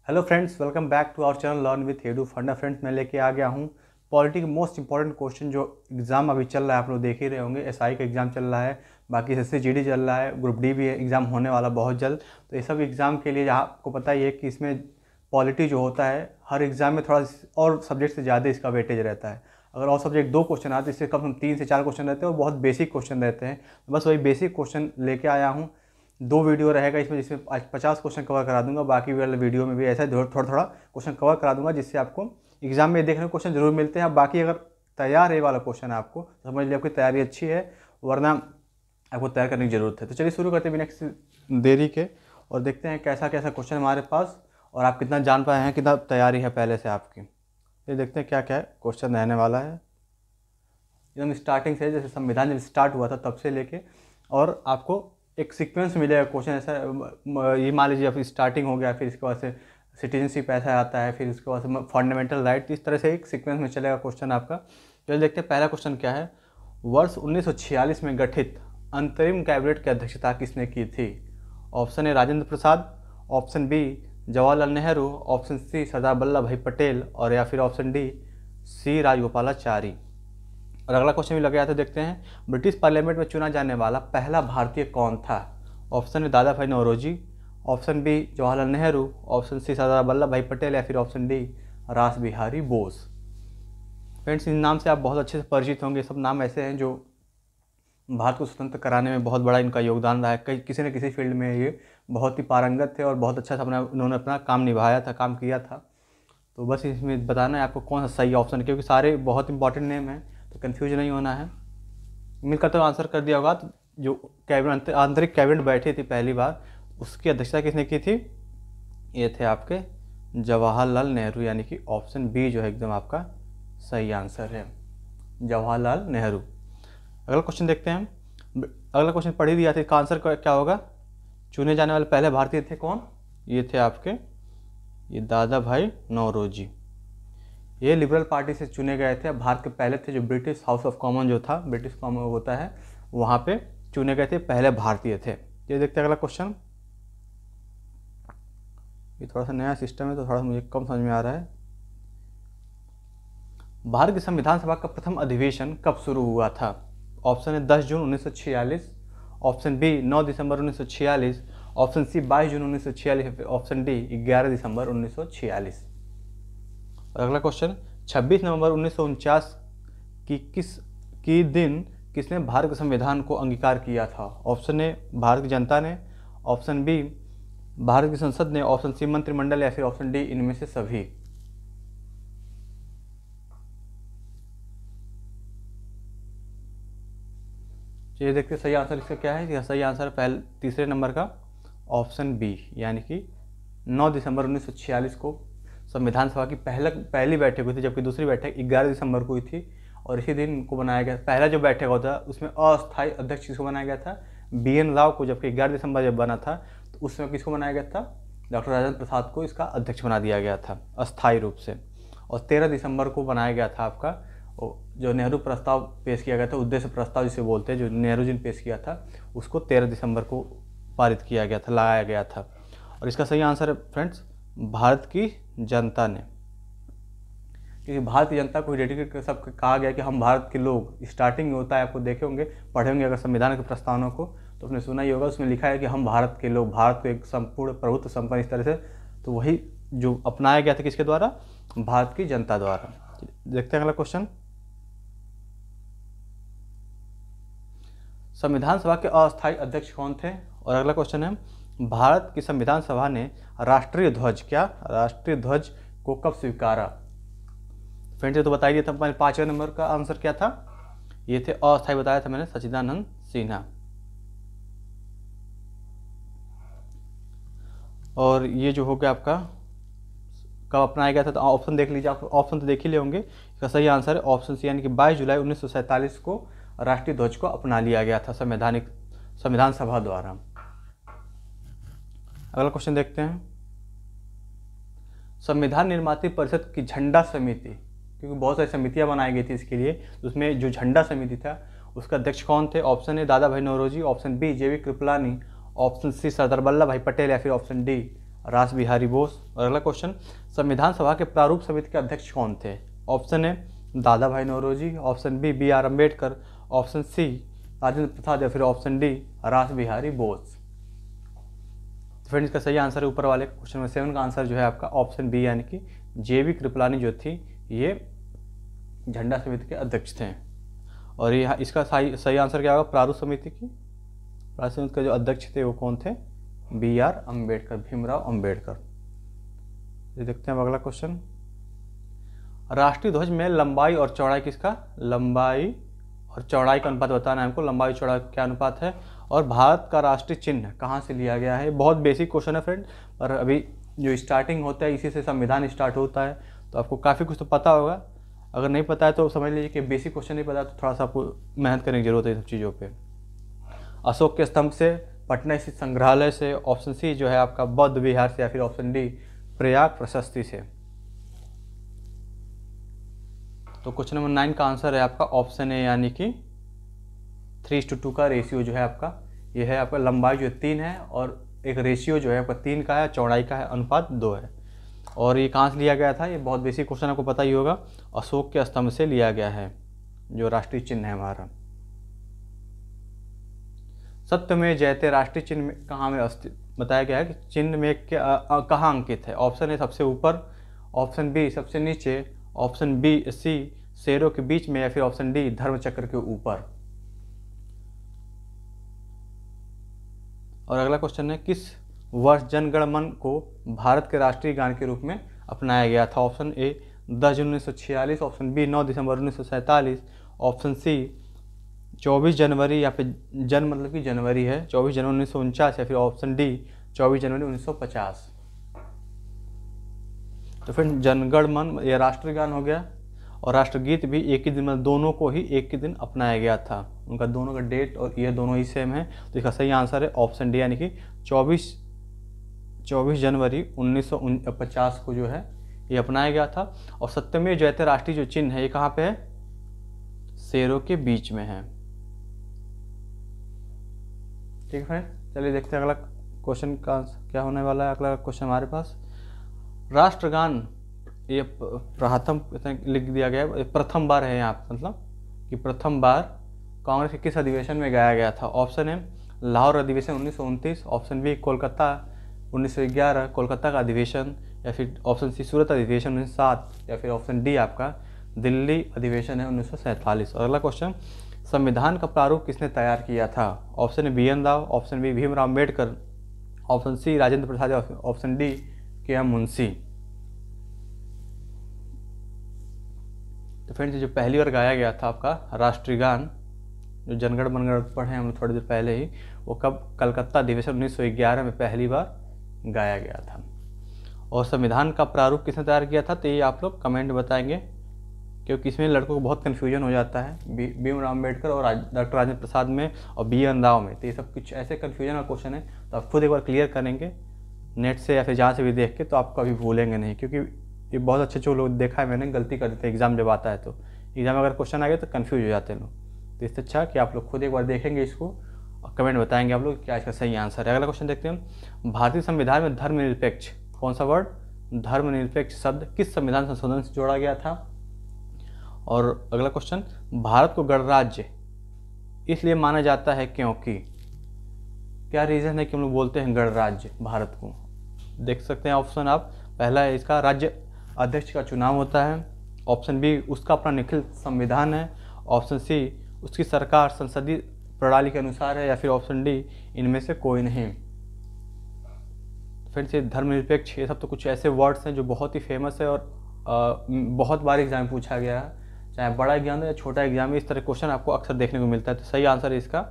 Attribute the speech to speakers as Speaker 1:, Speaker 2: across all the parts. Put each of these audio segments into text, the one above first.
Speaker 1: Hello friends, welcome back to our channel learn with edu funda. Friends, मैं लेके आ गया हूँ पॉलिटी के मोस्ट इंपॉर्टेंट क्वेश्चन जो एग्ज़ाम अभी चल रहा है। आप लोग देख ही रहे होंगे, एसआई का एग्ज़ाम चल रहा है, बाकी एसएससी जीडी चल रहा है, ग्रुप डी भी एग्ज़ाम होने वाला बहुत जल्द। तो ये सब एग्ज़ाम के लिए आपको पता ही है कि इसमें पॉलिटी जो होता है हर एग्ज़ाम में थोड़ा और सब्जेक्ट से ज़्यादा इसका वेटेज रहता है। अगर और सब्जेक्ट 2 क्वेश्चन आते हैं, इससे कम 3 से 4 क्वेश्चन रहते हैं और बहुत बेसिक क्वेश्चन रहते हैं। तो बस वही बेसिक क्वेश्चन लेके आया हूँ। 2 वीडियो रहेगा इसमें, जिसमें आज 50 क्वेश्चन कवर करा दूंगा। बाकी वाले वीडियो में भी ऐसा थोड़ा थोड़ा क्वेश्चन कवर करा दूंगा, जिससे आपको एग्जाम में देखने को क्वेश्चन जरूर मिलते हैं। बाकी अगर तैयार है वाला क्वेश्चन आपको, तो समझ लीजिए आपकी तैयारी अच्छी है, वरना आपको तैयार करने की ज़रूरत है। तो चलिए शुरू करते हैं बिना किसी देरी के, और देखते हैं कैसा कैसा क्वेश्चन हमारे पास और आप कितना जान पाए हैं, कितना तैयारी है पहले से आपकी। ये देखते हैं क्या क्या क्वेश्चन रहने वाला है। एकदम स्टार्टिंग से, जैसे संविधान जब स्टार्ट हुआ था तब से लेके, और आपको एक सीक्वेंस मिलेगा क्वेश्चन। ऐसा ये मान लीजिए अब स्टार्टिंग हो गया, फिर इसके बाद से सिटीजनशिप ऐसा आता है, फिर उसके बाद से फंडामेंटल राइट, इस तरह से एक सीक्वेंस में चलेगा क्वेश्चन आपका। चलिए देखते हैं पहला क्वेश्चन क्या है। वर्ष 1946 में गठित अंतरिम कैबिनेट की अध्यक्षता किसने की थी? Option A Rajendra Prasad, option B Jawaharlal Nehru, option C Sardar Vallabhbhai Patel, और या फिर ऑप्शन डी सी राजगोपालाचारी। और अगला क्वेश्चन भी लगे आते देखते हैं। ब्रिटिश पार्लियामेंट में चुना जाने वाला पहला भारतीय कौन था? Option A Dadabhai Naoroji, option B Jawaharlal Nehru, option C Sardar Vallabhbhai Patel, या फिर ऑप्शन डी रास बिहारी बोस। फ्रेंड्स, इन नाम से आप बहुत अच्छे से परिचित होंगे। सब नाम ऐसे हैं जो भारत को स्वतंत्र कराने में बहुत बड़ा इनका योगदान रहा है। कई किसी न किसी फील्ड में ये बहुत ही पारंगत थे और बहुत अच्छा उन्होंने अपना काम निभाया था, काम किया था। तो बस इसमें बताना है आपको कौन सा सही ऑप्शन है, क्योंकि सारे बहुत इंपॉर्टेंट नेम हैं, तो कंफ्यूज नहीं होना है। मिलकर तो आंसर कर दिया होगा। तो जो कैबिनेट आंतरिक कैबिनेट बैठी थी पहली बार, उसकी अध्यक्षता किसने की थी? ये थे आपके जवाहरलाल नेहरू, यानी कि ऑप्शन बी जो है एकदम आपका सही आंसर है, जवाहरलाल नेहरू। अगला क्वेश्चन देखते हैं। अगला क्वेश्चन पढ़ ही दिया था, इसका आंसर क्या होगा? चुने जाने वाले पहले भारतीय थे कौन? ये थे आपके ये दादा भाई नौरोजी। ये लिबरल पार्टी से चुने गए थे। भारत के पहले थे जो ब्रिटिश हाउस ऑफ कॉमन जो था, ब्रिटिश कॉमन होता है, वहाँ पे चुने गए थे, पहले भारतीय थे। ये देखते हैं अगला क्वेश्चन। ये थोड़ा सा नया सिस्टम है तो थोड़ा मुझे कम समझ में आ रहा है। भारत की संविधान सभा का प्रथम अधिवेशन कब शुरू हुआ था? ऑप्शन है 10 जून 1946, ऑप्शन बी 9 दिसंबर 1946, ऑप्शन सी 22 जून 1946, ऑप्शन डी 11 दिसंबर 1946। और अगला क्वेश्चन, 26 नवंबर 1949 की दिन किसने भारत के संविधान को अंगीकार किया था? ऑप्शन ए भारत की जनता ने, ऑप्शन बी भारत की संसद ने, ऑप्शन सी मंत्रिमंडल, या फिर ऑप्शन डी इनमें से सभी। ये देखते सही आंसर इसका क्या है। सही आंसर पहले तीसरे नंबर का ऑप्शन बी, यानी कि 9 दिसंबर 1946 को संविधान सभा की पहली बैठक हुई थी, जबकि दूसरी बैठक 11 दिसंबर को हुई थी। और इसी दिन को बनाया गया। पहला जो बैठक होता है उसमें अस्थायी अध्यक्ष किसको बनाया गया था? BN राव को। जबकि 11 दिसंबर जब बना था तो उसमें किसको बनाया गया था? डॉक्टर राजेंद्र प्रसाद को इसका अध्यक्ष बना दिया गया था अस्थायी रूप से। और 13 दिसंबर को बनाया गया था आपका जो नेहरू प्रस्ताव पेश किया गया था, उद्देश्य प्रस्ताव जिसे बोलते हैं, जो नेहरू जी ने पेश किया था, उसको 13 दिसंबर को पारित किया गया था, लाया गया था। और इसका सही आंसर है फ्रेंड्स भारत की जनता ने, क्योंकि भारतीय जनता को डेडिकेट कर सब कहा गया कि हम भारत के लोग। स्टार्टिंग में होता है, आपको देखे होंगे, पढ़े होंगे अगर संविधान के प्रस्तावनों को, तो आपने सुना ही होगा, उसमें लिखा है कि हम भारत के लोग, भारत को एक संपूर्ण प्रभुत्व संपन्न, इस तरह से। तो वही जो अपनाया गया था किसके द्वारा? भारत की जनता द्वारा। देखते हैं अगला क्वेश्चन। संविधान सभा के अस्थायी अध्यक्ष कौन थे? और अगला क्वेश्चन है, भारत की संविधान सभा ने राष्ट्रीय ध्वज को कब स्वीकारा? फ्रेंड्स, तो बताइए था, 5वें नंबर का आंसर क्या था? ये थे अस्थायी, बताया था मैंने, सच्चिदानंद सिन्हा। और ये जो हो गया आपका कब अपनाया गया था, तो ऑप्शन देख लीजिए। आप ऑप्शन तो देख ही ले होंगे। इसका सही आंसर है ऑप्शन सी, यानी कि 22 जुलाई 1947 को राष्ट्रीय ध्वज को अपना लिया गया था संविधान सभा द्वारा। अगला क्वेश्चन देखते हैं। संविधान निर्माता परिषद की झंडा समिति, क्योंकि बहुत सारी समितियां बनाई गई थी इसके लिए, तो उसमें जो झंडा समिति था उसका अध्यक्ष कौन थे? Option A Dadabhai Naoroji, option B JV Kripalani, option C Sardar Vallabhbhai Patel, या फिर ऑप्शन डी रास बिहारी बोस। और अगला क्वेश्चन, संविधान सभा के प्रारूप समिति के अध्यक्ष कौन थे? Option A Dadabhai Naoroji, option B B R Ambedkar, option C Rajendra Prasad या फिर ऑप्शन डी रास बिहारी बोस। फ्रेंड्स इसका सही आंसर है ऊपर वाले क्वेश्चन में 7 का आंसर जो है आपका ऑप्शन बी, यानी कि JV कृपलानी जो थी ये झंडा समिति के अध्यक्ष थे। और ये इसका सही आंसर क्या होगा? प्रारूप समिति का जो अध्यक्ष थे वो कौन थे? BR अम्बेडकर, भीमराव अम्बेडकर। ये देखते हैं अगला क्वेश्चन, राष्ट्रीय ध्वज में लंबाई और चौड़ाई किसका? लंबाई और चौड़ाई का अनुपात बताना है हमको, लंबाई चौड़ाई क्या अनुपात है। और भारत का राष्ट्रीय चिन्ह कहाँ से लिया गया है? बहुत बेसिक क्वेश्चन है फ्रेंड, पर अभी जो स्टार्टिंग होता है इसी से संविधान स्टार्ट होता है, तो आपको काफ़ी कुछ तो पता होगा। अगर नहीं पता है तो समझ लीजिए कि बेसिक क्वेश्चन नहीं पता, तो थोड़ा सा आपको मेहनत करने की जरूरत है इन सब चीज़ों पे। अशोक के स्तंभ से, पटना स्थित संग्रहालय से, ऑप्शन सी जो है आपका बौद्ध विहार से, या फिर ऑप्शन डी प्रयाग प्रशस्ति से। तो क्वेश्चन नंबर 9 का आंसर है आपका ऑप्शन ए, यानी कि 3:2 का रेशियो जो है आपका, ये है आपका लंबाई जो 3 है और एक रेशियो जो है आपका 3 का है, चौड़ाई का है अनुपात 2 है। और ये कहाँ से लिया गया था? ये बहुत बेसिक क्वेश्चन आपको पता ही होगा, अशोक के स्तंभ से लिया गया है जो राष्ट्रीय चिन्ह है हमारा। सत्य में जयते राष्ट्रीय चिन्ह में कहाँ में बताया गया है कि चिन्ह में कहाँ अंकित है? ऑप्शन ए सबसे ऊपर, ऑप्शन बी सबसे नीचे, ऑप्शन बी सी शेरों के बीच में, या फिर ऑप्शन डी धर्म चक्र के ऊपर। और अगला क्वेश्चन है, किस वर्ष जन गण मन को भारत के राष्ट्रीय गान के रूप में अपनाया गया था? ऑप्शन ए 10 जून 1946, ऑप्शन बी 9 दिसंबर 1947, ऑप्शन सी 24 जनवरी, या फिर जन मतलब कि जनवरी है 24 जनवरी 1949, या फिर ऑप्शन डी 24 जनवरी 1950। तो फिर जनगण मन ये राष्ट्रीय गान हो गया, और राष्ट्रगीत भी एक ही दिन, मतलब दोनों को ही एक ही दिन अपनाया गया था, उनका दोनों का डेट और ईयर दोनों ही सेम है। तो इसका सही आंसर है ऑप्शन डी, यानी कि 24 जनवरी 1950 को जो है ये अपनाया गया था। और सत्यमेव जयते राष्ट्रीय जो चिन्ह है ये कहाँ पे है? शेरों के बीच में है। ठीक है फ्रेंड, चलिए देखते हैं अगला क्वेश्चन का क्या होने वाला है। अगला क्वेश्चन हमारे पास, राष्ट्रगान ये प्रथम लिख दिया गया है, प्रथम बार है यहाँ, मतलब कि प्रथम बार कांग्रेस के किस अधिवेशन में गाया गया था? ऑप्शन है लाहौर अधिवेशन 1929, ऑप्शन बी कोलकाता 1911 कोलकाता का अधिवेशन, या फिर ऑप्शन सी सूरत अधिवेशन 1907, या फिर ऑप्शन डी आपका दिल्ली अधिवेशन है 1947। और अगला क्वेश्चन, संविधान का प्रारूप किसने तैयार किया था? Option A BN Rao, option B Bhimrao Ambedkar, option C Rajendra Prasad, option D KM Munshi. तो फ्रेंड्स जो पहली बार गाया गया था आपका राष्ट्रीय गान, जो जनगण मनगण पढ़े हम थोड़ी देर पहले ही, वो कब? कलकत्ता अधिवेशन 1911 में पहली बार गाया गया था। और संविधान का प्रारूप किसने तैयार किया था? तो ये आप लोग कमेंट बताएंगे, क्योंकि इसमें लड़कों को बहुत कन्फ्यूजन हो जाता है भीमराव अम्बेडकर और डॉक्टर राजेंद्र प्रसाद में और BN राव में। तो ये सब कुछ ऐसे कन्फ्यूजन का क्वेश्चन है, तो आप खुद एक बार क्लियर करेंगे नेट से या फिर जहाँ से भी देख के, तो आप कभी भूलेंगे नहीं। क्योंकि ये बहुत अच्छे जो लोग देखा है मैंने, गलती कर देते एग्जाम जब आता है, तो एग्जाम में अगर क्वेश्चन आ गया तो कन्फ्यूज हो जाते हैं लोग। तो इससे अच्छा कि आप लोग खुद एक बार देखेंगे इसको और कमेंट बताएंगे आप लोग क्या इसका सही आंसर है। अगला क्वेश्चन देखते हैं, भारतीय संविधान में धर्मनिरपेक्ष, कौन सा वर्ड? धर्मनिरपेक्ष शब्द किस संविधान संशोधन से जोड़ा गया था? और अगला क्वेश्चन, भारत को गणराज्य इसलिए माना जाता है क्योंकि, क्या रीज़न है कि हम लोग बोलते हैं गणराज्य भारत को? देख सकते हैं ऑप्शन आप, पहला है इसका राज्य अध्यक्ष का चुनाव होता है, ऑप्शन बी उसका अपना निखिल संविधान है, ऑप्शन सी उसकी सरकार संसदीय प्रणाली के अनुसार है, या फिर ऑप्शन डी इनमें से कोई नहीं। फिर से धर्मनिरपेक्ष, ये सब तो कुछ ऐसे वर्ड्स हैं जो बहुत ही फेमस है और बहुत बार एग्जाम में पूछा गया है, चाहे बड़ा एग्जाम है या छोटा एग्जाम है, इस तरह क्वेश्चन आपको अक्सर देखने को मिलता है। तो सही आंसर है इसका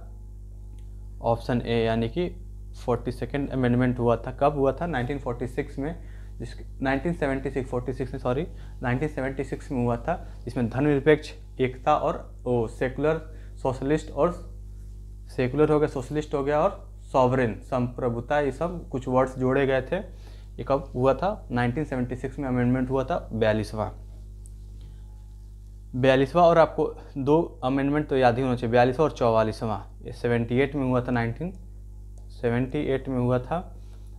Speaker 1: ऑप्शन ए, यानी कि 42nd अमेंडमेंट हुआ था। कब हुआ था? 1946 में, 1976 में हुआ था, जिसमें धर्मनिरपेक्ष, एकता और सेकुलर सोशलिस्ट, और सेकुलर हो गया, सोशलिस्ट हो गया, और सॉवरेन संप्रभुता, ये सब कुछ वर्ड्स जोड़े गए थे। ये कब हुआ था? 1976 में अमेंडमेंट हुआ था, 42वां। और आपको 2 अमेंडमेंट तो याद ही होना चाहिए, 42वां और 44वां। ये 78 में हुआ था, 1978 में हुआ था,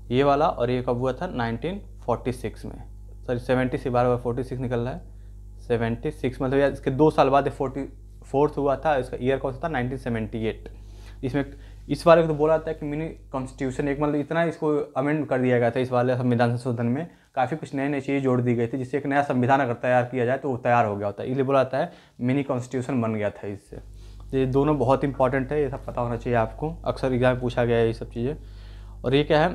Speaker 1: ये वाला, और ये कब हुआ था 1946 में, सॉरी 70 से बार 46 निकल रहा है, 76 मतलब यार इसके 2 साल बाद 44th हुआ था। इसका ईयर कौन सा था 1978। इसमें इस वाले को तो बोला जाता है कि मिनी कॉन्स्टिट्यूशन, एक मतलब इतना इसको अमेंड कर दिया गया था इस वाले संविधान संशोधन में, काफ़ी कुछ नए नई चीज़ें जोड़ दी गई थी, जिससे एक नया संविधान अगर तैयार किया जाए तो वो तैयार हो गया होता है, इसलिए बोला जाता है मिनी कॉन्स्टिट्यूशन बन गया था इससे। ये दोनों बहुत इंपॉर्टेंट है, ये सब पता होना चाहिए आपको, अक्सर एग्जाम में पूछा गया है ये सब चीज़ें। और ये क्या है,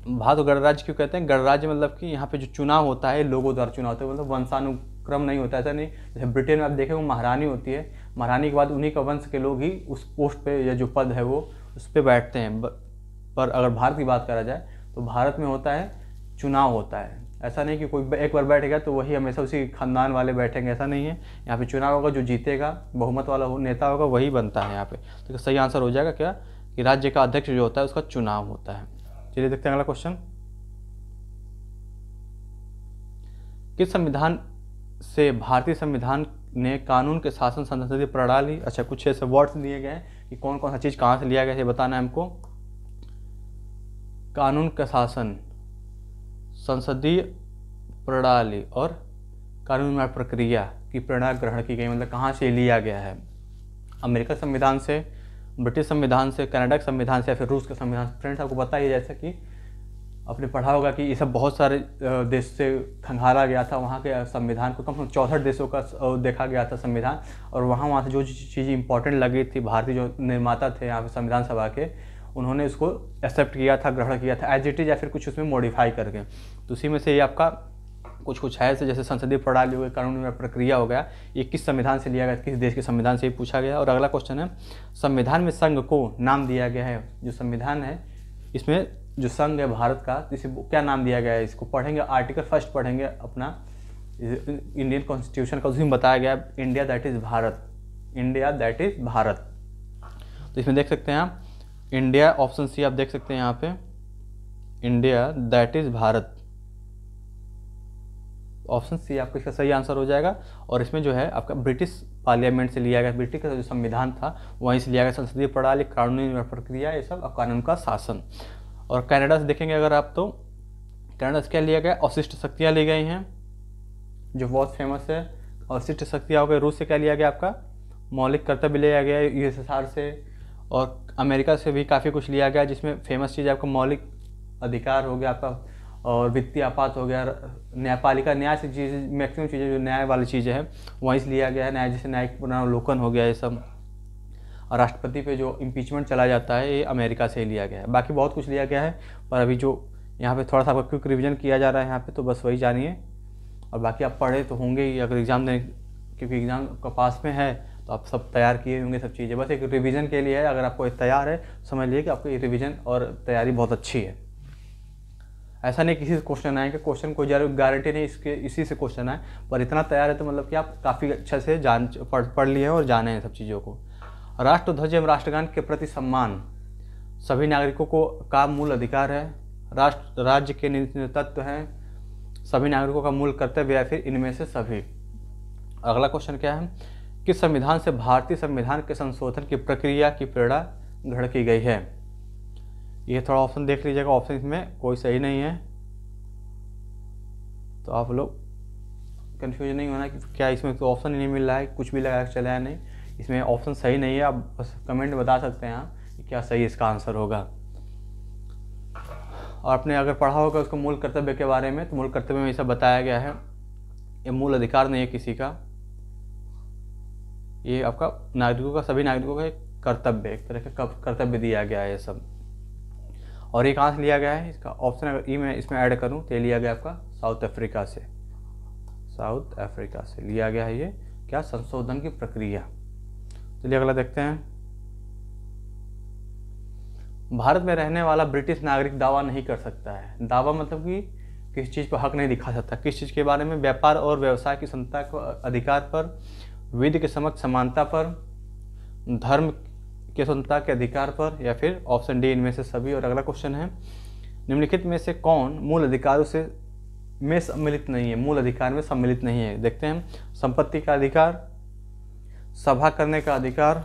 Speaker 1: भारत गणराज्य क्यों कहते हैं? गणराज्य मतलब कि यहाँ पे जो चुनाव होता है लोगों द्वारा चुनाव होता है, मतलब वंशानुक्रम नहीं होता है, ऐसा नहीं। जैसे ब्रिटेन में आप देखें वो महारानी होती है, महारानी के बाद उन्हीं का वंश के लोग ही उस पोस्ट पे या जो पद है वो उस पर बैठते हैं। पर अगर भारत की बात करा जाए तो भारत में होता है चुनाव होता है, ऐसा नहीं कि कोई एक बार बैठेगा तो वही हमेशा उसी खानदान वाले बैठेंगे, ऐसा नहीं है। यहाँ पे चुनाव होगा, जो जीतेगा बहुमत वाला नेता होगा वही बनता है यहाँ पे। तो सही आंसर हो जाएगा क्या कि राज्य का अध्यक्ष जो होता है उसका चुनाव होता है। चलिए देखते हैं अगला क्वेश्चन। किस संविधान से भारतीय संविधान ने कानून के शासन संसदीय प्रणाली, अच्छा कुछ ऐसे वर्ड्स दिए गए हैं कि कौन कौन सा चीज़ कहाँ से लिया गया है बताना है हमको। कानून का शासन, संसदीय प्रणाली और कानून प्रक्रिया की प्रणाली ग्रहण की गई, मतलब कहाँ से लिया गया है? अमेरिका संविधान से, ब्रिटिश संविधान से, कनाडा के संविधान से, या फिर रूस के संविधान से। फ्रेंड्स आपको पता ही है जैसे कि आपने पढ़ा होगा कि ये सब बहुत सारे देश से खंगाला गया था, वहाँ के संविधान को कम से कम 64 देशों का देखा गया था संविधान, और वहाँ से जो चीज़ें इंपॉर्टेंट लगी थी, भारतीय जो निर्माता थे यहाँ पे संविधान सभा के, उन्होंने इसको एक्सेप्ट किया था, ग्रहण किया था एज इट इज, या फिर कुछ उसमें मॉडिफाई करके। तो उसी में से ये आपका कुछ है, जैसे संसदीय प्रणाली हो गई, कानूनी प्रक्रिया हो गया, ये किस संविधान से लिया गया, किस देश के संविधान से ये पूछा गया। और अगला क्वेश्चन है, संविधान में संघ को नाम दिया गया है, जो संविधान है इसमें जो संघ है भारत का, इसे क्या नाम दिया गया है? इसको पढ़ेंगे, आर्टिकल फर्स्ट पढ़ेंगे अपना इंडियन कॉन्स्टिट्यूशन का, उसमें बताया गया India that is Bharat, India that is Bharat. तो इसमें देख सकते हैं आप इंडिया, ऑप्शन सी आप देख सकते हैं यहाँ पे, India that is Bharat, option C आपका इसका सही आंसर हो जाएगा। और इसमें जो है आपका ब्रिटिश पार्लियामेंट से लिया गया, ब्रिटिश का जो संविधान था वहीं से लिया गया, संसदीय प्रणाली, कानूनी प्रक्रिया, ये सब, कानून का शासन। और कनाडा से देखेंगे अगर आप तो कनाडा से क्या लिया गया, अवशिष्ट शक्तियाँ ली गई हैं जो बहुत फेमस है, अवशिष्ट शक्तियाँ हो गई। रूस से क्या लिया गया आपका, मौलिक कर्तव्य लिया गया यूएसएसआर से। और अमेरिका से भी काफ़ी कुछ लिया गया, जिसमें फेमस चीज़ आपका मौलिक अधिकार हो गया आपका, और वित्तीय आपात हो गया, न्यायपालिका, न्याय से चीज़, मैक्सिमम चीज़ें जो न्याय वाली चीज़ें हैं वहीं से लिया गया है, न्याय जैसे न्यायिक पुनरावलोकन हो गया ये सब। और राष्ट्रपति पे जो इम्पीचमेंट चला जाता है ये अमेरिका से ही लिया गया है। बाकी बहुत कुछ लिया गया है, पर अभी जो यहाँ पे थोड़ा सा आपका क्विक रिवीजन किया जा रहा है यहाँ पे, तो बस वही जानिए। और बाकी आप पढ़े तो होंगे ही अगर एग्ज़ाम देने, क्योंकि एग्ज़ाम का पास में है तो आप सब तैयार किए होंगे सब चीज़ें, बस एक रिवीजन के लिए है। अगर आपको तैयार है समझ लीजिए कि आपकी ये रिवीजन और तैयारी बहुत अच्छी है। ऐसा नहीं किसी से क्वेश्चन आएंगे, क्वेश्चन कोई गारंटी नहीं इसके इसी से क्वेश्चन आए, पर इतना तैयार है तो मतलब कि आप काफ़ी अच्छा से पढ़ लिए हैं और जाने हैं सब चीज़ों को। राष्ट्रध्वज एवं राष्ट्रगान के प्रति सम्मान सभी नागरिकों को का मूल अधिकार है, राज्य के तत्व हैं, सभी नागरिकों का मूल कर्तव्य, या फिर इनमें से सभी। अगला क्वेश्चन क्या है, किस संविधान से भारतीय संविधान के संशोधन की प्रक्रिया की प्रेरणा ग्रहण की गई है? ये थोड़ा ऑप्शन देख लीजिएगा, ऑप्शन इसमें कोई सही नहीं है, तो आप लोग कंफ्यूजन नहीं होना कि क्या इसमें तो ऑप्शन ही नहीं मिल रहा है, कुछ भी लगा के चला है नहीं, इसमें ऑप्शन सही नहीं है। आप बस कमेंट में बता सकते हैं आप कि क्या सही इसका आंसर होगा। और आपने अगर पढ़ा होगा उसको मूल कर्तव्य के बारे में, तो मूल कर्तव्य में ऐसा बताया गया है, ये मूल अधिकार नहीं है किसी का, ये आपका नागरिकों का, सभी नागरिकों का एक कर्तव्य, एक तरह का कर्तव्य दिया गया है ये सब। और ये कहाँ से लिया गया है, इसका ऑप्शन अगर ई में इसमें ऐड करूँ तो ये लिया गया आपका साउथ अफ्रीका से, साउथ अफ्रीका से लिया गया है ये क्या, संशोधन की प्रक्रिया। चलिए अगला देखते हैं। भारत में रहने वाला ब्रिटिश नागरिक दावा नहीं कर सकता है। दावा मतलब कि किस चीज़ पर हक नहीं दिखा सकता, किस चीज़ के बारे में, व्यापार और व्यवसाय की स्वतंत्रता को अधिकार पर, विधि के समक्ष समानता पर, धर्म के स्वतंत्रता के अधिकार पर, या फिर ऑप्शन डी इनमें से सभी। और अगला क्वेश्चन है, निम्नलिखित में से कौन मूल अधिकारों से में सम्मिलित नहीं है, मूल अधिकार में सम्मिलित नहीं है? देखते हैं, संपत्ति का अधिकार, सभा करने का अधिकार,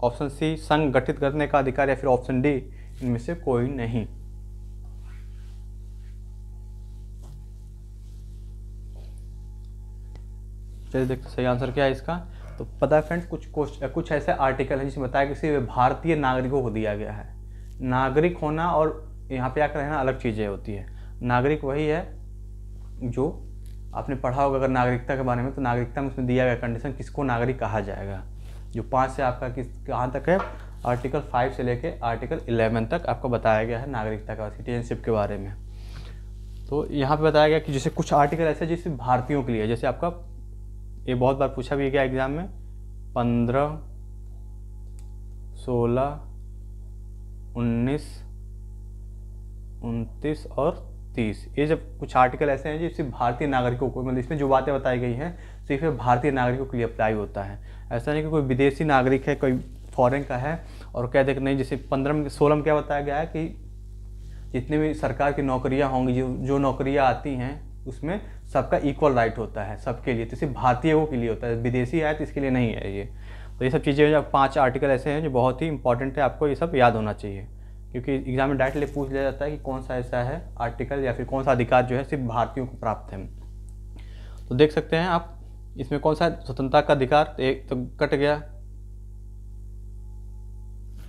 Speaker 1: ऑप्शन सी संघ गठित करने का अधिकार, या फिर ऑप्शन डी इनमें से कोई नहीं। चलिए देखते सही आंसर क्या है इसका। तो पता है फ्रेंड्स, कुछ ऐसे आर्टिकल हैं जिसमें बताया कि सिर्फ भारतीय नागरिकों को दिया गया है। नागरिक होना और यहाँ पे आकर रहना अलग चीज़ें होती है। नागरिक वही है जो आपने पढ़ा होगा अगर नागरिकता के बारे में, तो नागरिकता में उसमें दिया गया कंडीशन किसको नागरिक कहा जाएगा, जो 5 से आपका कहाँ तक है, आर्टिकल 5 से लेके आर्टिकल 11 तक आपको बताया गया है नागरिकता का, सिटीजनशिप के बारे में। तो यहाँ पे बताया गया कि जैसे कुछ आर्टिकल ऐसे जैसे भारतीयों के लिए, जैसे आपका ये बहुत बार पूछा भी गया एग्जाम में, 15, 16, 19, 29 और 30, ये जब कुछ आर्टिकल ऐसे हैं जो सिर्फ भारतीय नागरिकों को, मतलब इसमें जो बातें बताई गई हैं सिर्फ भारतीय नागरिकों के लिए अप्लाई होता है। ऐसा नहीं कि कोई विदेशी नागरिक है, कोई फॉरेन का है और कह दे कि नहीं। जैसे 15 16 में क्या बताया गया है कि जितने भी सरकार की नौकरियां होंगी, जो नौकरियां आती हैं उसमें सबका इक्वल राइट होता है सबके लिए, तो सिर्फ भारतीयों के लिए होता है, विदेशी आए तो इसके लिए नहीं है ये। तो ये सब चीज़ें जो 5 आर्टिकल ऐसे हैं जो बहुत ही इंपॉर्टेंट है, आपको ये सब याद होना चाहिए, क्योंकि एग्जाम में डायरेक्टली पूछ लिया जाता है कि कौन सा ऐसा है आर्टिकल या फिर कौन सा अधिकार जो है सिर्फ भारतीयों को प्राप्त है। तो देख सकते हैं आप इसमें कौन सा स्वतंत्रता का अधिकार, एक तो कट गया,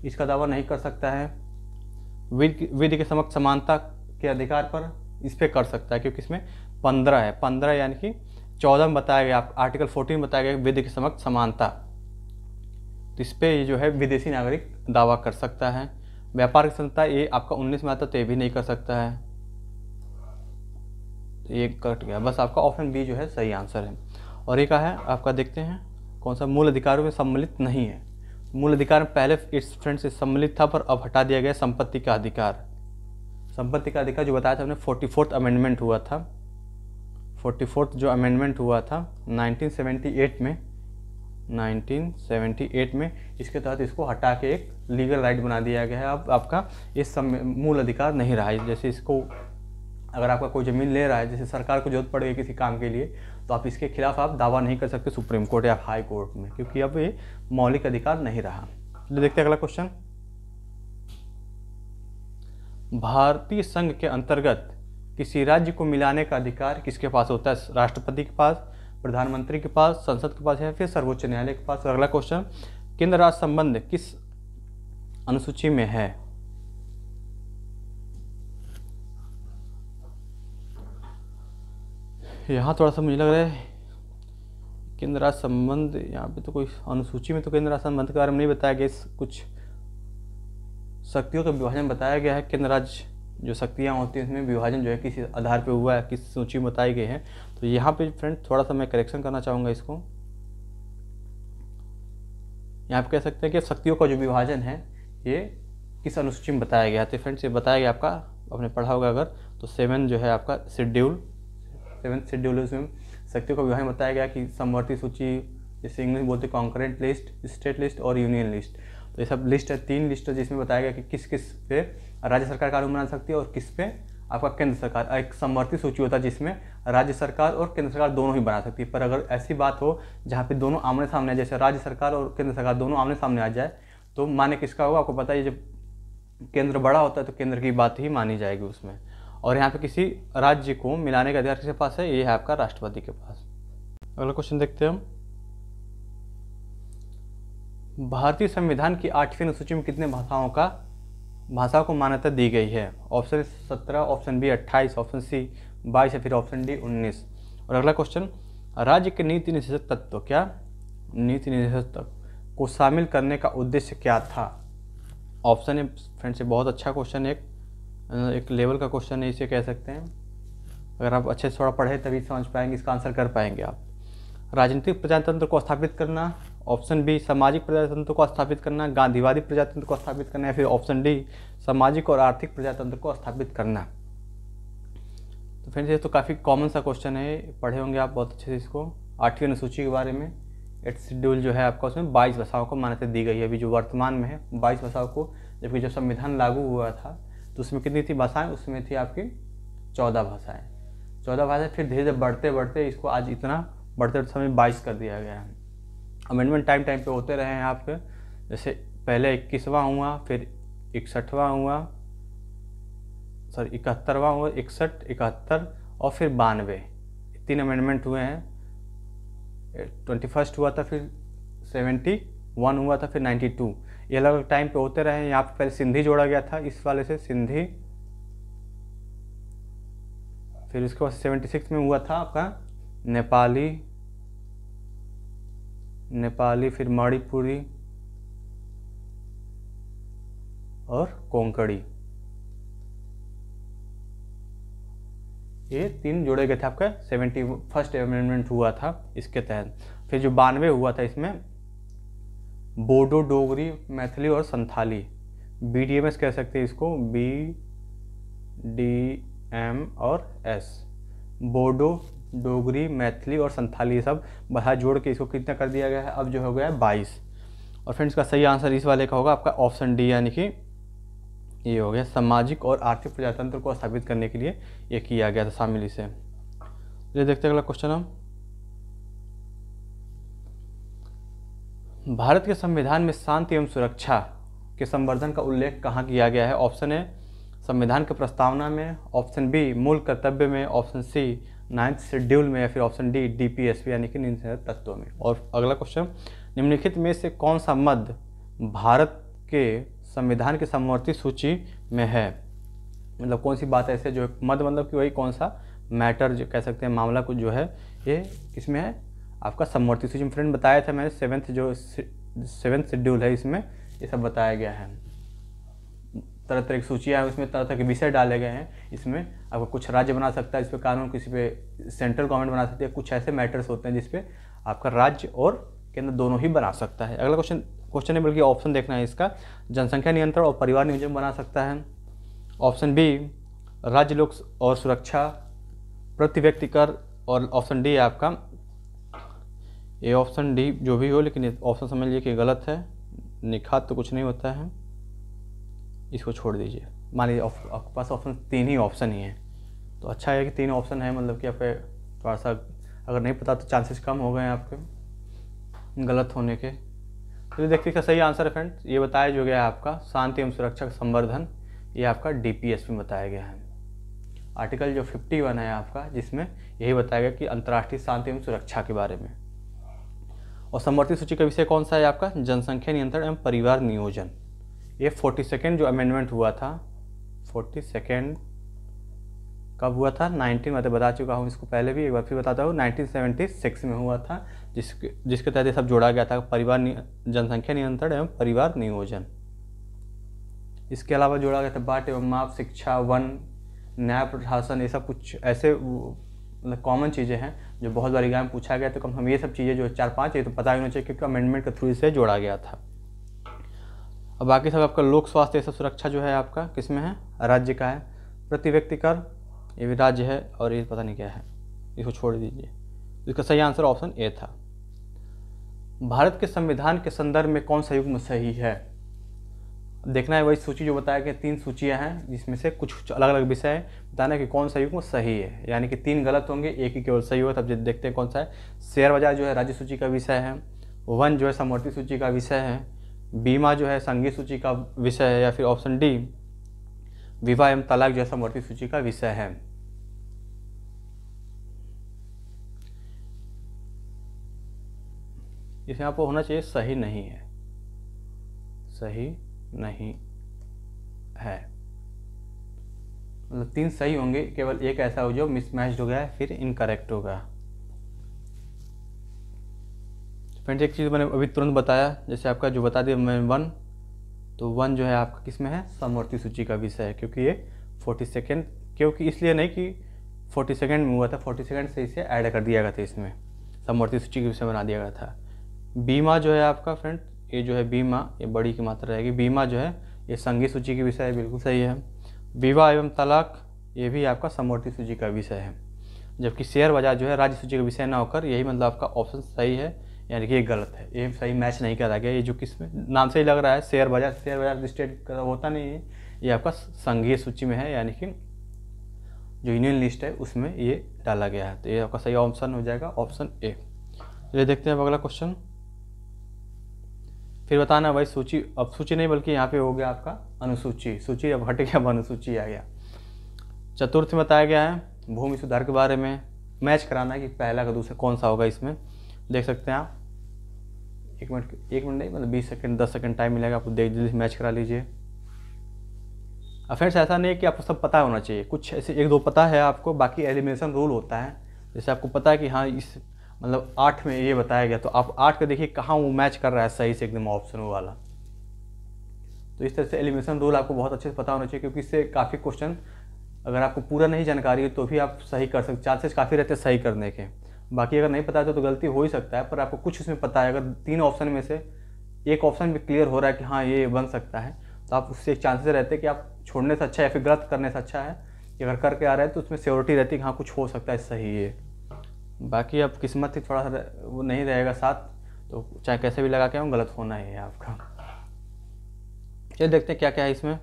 Speaker 1: इसका दावा नहीं कर सकता है। विधि के समक्ष समानता के अधिकार पर इस पर कर सकता है, क्योंकि इसमें 15 है, 15 यानी कि 14 में बताया गया, आर्टिकल 14 बताया गया विधि के समक्ष समानता, तो इस पर जो है विदेशी नागरिक दावा कर सकता है। व्यापार की स्वतंत्रता ये आपका 19 में आता तो ये भी नहीं कर सकता है, तो ये कट गया, बस आपका ऑप्शन बी जो है सही आंसर है। और ये क्या है आपका, देखते हैं कौन सा मूल अधिकारों में सम्मिलित नहीं है। मूल अधिकार में पहले इस फ्रेंड से सम्मिलित था, पर अब हटा दिया गया संपत्ति का अधिकार। संपत्ति का अधिकार जो बताया था हमने 44th अमेंडमेंट हुआ था, 44th जो अमेंडमेंट हुआ था 1978 में, इसके तहत इसको हटा के एक लीगल राइट बना दिया गया है। अब आपका इस मूल अधिकार नहीं रहा है। जैसे इसको अगर आपका कोई ज़मीन ले रहा है, जैसे सरकार को जरूरत पड़ेगी किसी काम के लिए, तो आप इसके खिलाफ आप दावा नहीं कर सकते सुप्रीम कोर्ट या हाई कोर्ट में, क्योंकि अब ये मौलिक अधिकार नहीं रहा। तो देखते हैं अगला क्वेश्चन। भारतीय संघ के अंतर्गत किसी राज्य को मिलाने का अधिकार किसके पास होता है? राष्ट्रपति के पास, प्रधानमंत्री के पास, संसद के पास या फिर सर्वोच्च न्यायालय के पास। अगला क्वेश्चन, केंद्र राज्य संबंध किस अनुसूची में है? यहाँ थोड़ा सा मुझे लग रहा है केंद्र राज्य संबंध, यहाँ पे तो कोई अनुसूची में तो केंद्र राज्य संबंध के बारे में नहीं बताया गया। कुछ शक्तियों का विभाजन बताया गया है, केंद्र राज्य जो शक्तियाँ होती हैं उसमें विभाजन जो है किस आधार पे हुआ है, किस सूची में बताई गई है। तो यहाँ पे फ्रेंड थोड़ा सा मैं करेक्शन करना चाहूँगा इसको। यहाँ पे कह सकते हैं कि शक्तियों का जो विभाजन है ये किस अनुसूची में बताया गया है। तो फ्रेंड्स ये बताया गया आपका, आपने पढ़ा होगा अगर, तो 7 जो है आपका शेड्यूल, 7th शेड्यूल, उसमें शक्तियों का विभाजन बताया गया कि समवर्ती सूची, जैसे इंग्लिश में बोलते कॉन्करेंट लिस्ट, स्टेट लिस्ट और यूनियन लिस्ट। तो ये सब लिस्ट है, 3 लिस्ट है जिसमें बताया गया कि किस किस पे राज्य सरकार कानून बना सकती है और किस पे आपका केंद्र सरकार। एक समवर्ती सूची होता है जिसमें राज्य सरकार और केंद्र सरकार दोनों ही बना सकती है। पर अगर ऐसी बात हो जहाँ पे दोनों आमने सामने आ, जैसे राज्य सरकार और केंद्र सरकार दोनों आमने सामने आ जाए, तो माने किसका होगा? आपको पता है जब केंद्र बड़ा होता है तो केंद्र की बात ही मानी जाएगी उसमें। और यहाँ पे किसी राज्य को मिलाने का अधिकार किसके पास है? ये है आपका राष्ट्रपति के पास। अगला क्वेश्चन देखते हैं हम। भारतीय संविधान की 8वीं अनुसूची में कितने भाषाओं को मान्यता दी गई है? Option 17, option B 28, option C 22 या फिर ऑप्शन डी 19। और अगला क्वेश्चन, राज्य के नीति निर्देशक तत्व, क्या नीति निर्देशक तत्व को शामिल करने का उद्देश्य क्या था? ऑप्शन है फ्रेंड्स, बहुत अच्छा क्वेश्चन है, एक लेवल का क्वेश्चन है इसे कह सकते हैं। अगर आप अच्छे से थोड़ा पढ़े तभी समझ पाएंगे, इसका आंसर कर पाएंगे आप। राजनीतिक प्रजातंत्र को स्थापित करना, ऑप्शन बी सामाजिक प्रजातंत्र को स्थापित करना, गांधीवादी प्रजातंत्र को स्थापित करना, या फिर ऑप्शन डी सामाजिक और आर्थिक प्रजातंत्र को स्थापित करना। तो फ्रेंड्स ये तो काफ़ी कॉमन सा क्वेश्चन है, पढ़े होंगे आप बहुत अच्छे से इसको। 8वीं अनुसूची के बारे में 8th शेड्यूल जो है आपका, उसमें 22 भाषाओं को मान्यता दी गई है अभी जो वर्तमान में है, 22 भाषाओं को। जबकि जब संविधान लागू हुआ था तो उसमें कितनी थी भाषाएं? उसमें थी आपकी 14 भाषाएं, 14 भाषाएं। फिर धीरे धीरे बढ़ते बढ़ते इसको आज इतना बढ़ते समय 22 कर दिया गया है। अमेंडमेंट टाइम पे होते रहे हैं यहाँ पे, जैसे पहले 21वां हुआ, फिर 61वां हुआ, सॉरी 71वां हुआ, 61, 71 और फिर 92, 3 अमेंडमेंट हुए हैं। 21 हुआ था, फिर 71 हुआ था, फिर 92। ये अलग अलग टाइम पे होते रहे हैं। यहाँ पे पहले सिंधी जोड़ा गया था इस वाले से, सिंधी। फिर उसके बाद 76 में हुआ था आपका नेपाली, फिर मणिपुरी और कोंकणी। ये 3 जोड़े गए थे आपका। 71st अमेंडमेंट हुआ था इसके तहत। फिर जो 92 हुआ था, इसमें बोडो, डोगरी, मैथिली और संथाली, BDMS कह सकते हैं इसको, BDM और S, बोडो, डोगरी, मैथिली और संथाली, ये सब बढ़ा जोड़ के इसको कितना कर दिया गया है, अब जो हो गया है 22। और फ्रेंड्स का सही आंसर इस वाले का होगा आपका ऑप्शन डी, यानी कि ये हो गया। सामाजिक और आर्थिक प्रजातंत्र को स्थापित करने के लिए ये किया गया था शामिल से। ये देखते हैं अगला क्वेश्चन हम। भारत के संविधान में शांति एवं सुरक्षा के संवर्धन का उल्लेख कहाँ किया गया है? ऑप्शन ए संविधान के प्रस्तावना में, ऑप्शन बी मूल कर्तव्य में, ऑप्शन सी 9th शेड्यूल में, या फिर ऑप्शन डी DPSP यानी कि निम्नलिखित तत्वों में। और अगला क्वेश्चन, निम्नलिखित में से कौन सा मद भारत के संविधान की समवर्ती सूची में है? मतलब कौन सी बात ऐसे जो मद मतलब कि वही कौन सा मैटर जो कह सकते हैं, मामला कुछ जो है ये किसमें है आपका समवर्ती सूची में। फ्रेंड बताया था मैंने 7th शेड्यूल है, इसमें ये सब बताया गया है। तरह तरह की सूचियाँ हैं, उसमें तरह तरह के विषय डाले गए हैं। इसमें आपको कुछ राज्य बना सकता है इस पर कानून, किसी पे सेंट्रल गवर्नमेंट बना सकती है, कुछ ऐसे मैटर्स होते हैं जिसपे आपका राज्य और केंद्र दोनों ही बना सकता है। अगला क्वेश्चन है, बल्कि ऑप्शन देखना है इसका, जनसंख्या नियंत्रण और परिवार नियोजन बना सकता है। ऑप्शन बी राज्य लोक और सुरक्षा, प्रति व्यक्ति कर, और ऑप्शन डी है आपका ये ऑप्शन डी जो भी हो, लेकिन ऑप्शन समझ लीजिए कि गलत है। निखात तो कुछ नहीं होता है, इसको छोड़ दीजिए। मान लीजिए आपके पास ऑप्शन 3 ही ऑप्शन ही है, तो अच्छा है कि 3 ऑप्शन है, मतलब कि आपके थोड़ा सा अगर नहीं पता तो चांसेस कम हो गए हैं आपके गलत होने के। तो देखते हैं सही आंसर है फ्रेंड्स, ये बताया जो गया है आपका शांति एवं सुरक्षा का संवर्धन, ये आपका DPSP में बताया गया है। आर्टिकल जो 51 है आपका, जिसमें यही बताया गया कि अंतर्राष्ट्रीय शांति एवं सुरक्षा के बारे में। और समवर्ती सूची का विषय कौन सा है आपका? जनसंख्या नियंत्रण एवं परिवार नियोजन। ये 42nd जो अमेंडमेंट हुआ था, 42nd कब हुआ था? 19 मैं तो बता चुका हूँ, इसको पहले भी एक बार फिर बताता हूँ, 1976 में हुआ था, जिसके तहत सब जोड़ा गया था, जनसंख्या नियंत्रण एवं परिवार नियोजन। इसके अलावा जोड़ा गया था बाट एवं माप, शिक्षा, वन, न्याय प्रशासन, ये सब कुछ ऐसे मतलब कॉमन चीज़ें हैं जो बहुत बार एग्जाम में पूछा गया। तो कम हम ये सब चीज़ें जो 4-5 ये तो पता होना चाहिए, क्योंकि अमेंडमेंट के थ्रू से जोड़ा गया था। अब बाकी सब आपका लोक स्वास्थ्य, ये सब सुरक्षा जो है आपका किस में है? राज्य का है। प्रति व्यक्ति कर, ये भी राज्य है, और ये पता नहीं क्या है, इसको छोड़ दीजिए। इसका सही आंसर ऑप्शन ए था। भारत के संविधान के संदर्भ में कौन सा युग्म सही है? देखना है वही सूची जो बताया गया, 3 सूचियां हैं, जिसमें से कुछ अलग अलग विषय है, बताना है कि कौन सा युग्म सही है, यानी कि 3 गलत होंगे, एक ही केवल सही होगा। तब देखते हैं कौन सा है। शेयर बाजार जो है राज्य सूची का विषय है, वन जो है समवर्ती सूची का विषय है, बीमा जो है संघीय सूची का विषय है, या फिर ऑप्शन डी विवाह एवं तलाक जो है समवर्ती सूची का विषय है। इसमें आपको होना चाहिए सही नहीं है, सही नहीं है, मतलब 3 सही होंगे, केवल एक ऐसा हो जो मिसमैच्ड हो गया है, फिर इनकरेक्ट होगा। फ्रेंड्स एक चीज़ मैंने अभी तुरंत बताया, जैसे आपका जो बता दिया मैं 1, तो 1 जो है आपका किस में है? समवर्ती सूची का विषय है, क्योंकि ये 42nd, क्योंकि इसलिए नहीं कि 42nd में हुआ था, 42nd से इसे ऐड कर दिया गया था, इसमें समवर्ती सूची के विषय बना दिया गया था। बीमा जो है आपका फ्रेंड, ये जो है बीमा, ये बड़ी की मात्रा रहेगी। बीमा जो है ये संघीय सूची के विषय है, बिल्कुल सही है। विवाह एवं तलाक ये भी आपका समवर्ती सूची का विषय है, जबकि शेयर बाजार जो है राज्य सूची का विषय ना होकर, यही मतलब आपका ऑप्शन सही है, यानी कि ये गलत है, ये सही मैच नहीं करा गया। ये जो किसमें नाम से ही लग रहा है शेयर बाजार स्टेट का होता नहीं है, ये आपका संघीय सूची में है, यानी कि जो यूनियन लिस्ट है उसमें ये डाला गया है। तो ये आपका सही ऑप्शन हो जाएगा ऑप्शन ए। चलिए देखते हैं अब अगला क्वेश्चन। फिर बताना भाई सूची, अब सूची नहीं बल्कि यहाँ पे हो गया आपका अनुसूची, सूची अब हट गया, अब अनुसूची आ गया। चतुर्थ में बताया गया है भूमि सुधार के बारे में, मैच कराना है कि पहला का दूसरा कौन सा होगा इसमें। देख सकते हैं आप। 1 मिनट नहीं, मतलब 20 सेकंड 10 सेकंड टाइम मिलेगा आपको, देख जल्दी मैच करा लीजिए। अब फ्रेंड्स ऐसा नहीं है कि आपको सब पता होना चाहिए, कुछ ऐसे 1-2 पता है आपको, बाकी एलिमिनेशन रूल होता है। जैसे आपको पता है कि हाँ इस मतलब 8 में ये बताया गया, तो आप 8 का देखिए कहाँ वो मैच कर रहा है सही से एकदम ऑप्शन वाला। तो इस तरह से एलिमिनेशन रूल आपको बहुत अच्छे से पता होना चाहिए, क्योंकि इससे काफ़ी क्वेश्चन अगर आपको पूरा नहीं जानकारी है तो भी आप सही कर सकते, चांसेस काफ़ी रहते हैं सही करने के। बाकी अगर नहीं पता है तो गलती हो ही सकता है, पर आपको कुछ इसमें पता है, अगर 3 ऑप्शन में से एक ऑप्शन भी क्लियर हो रहा है कि हाँ ये बन सकता है, तो आप उससे एक चांसेस रहते हैं कि आप छोड़ने से अच्छा है या फिर गलत करने से अच्छा है कि अगर करके आ रहे हैं तो उसमें श्योरिटी रहती है कि हाँ कुछ हो सकता है सही है। बाकी अब किस्मत ही थोड़ा सा वो नहीं रहेगा साथ, तो चाहे कैसे भी लगा के आऊँ गलत होना ही है आपका। चलिए देखते हैं क्या क्या है इसमें।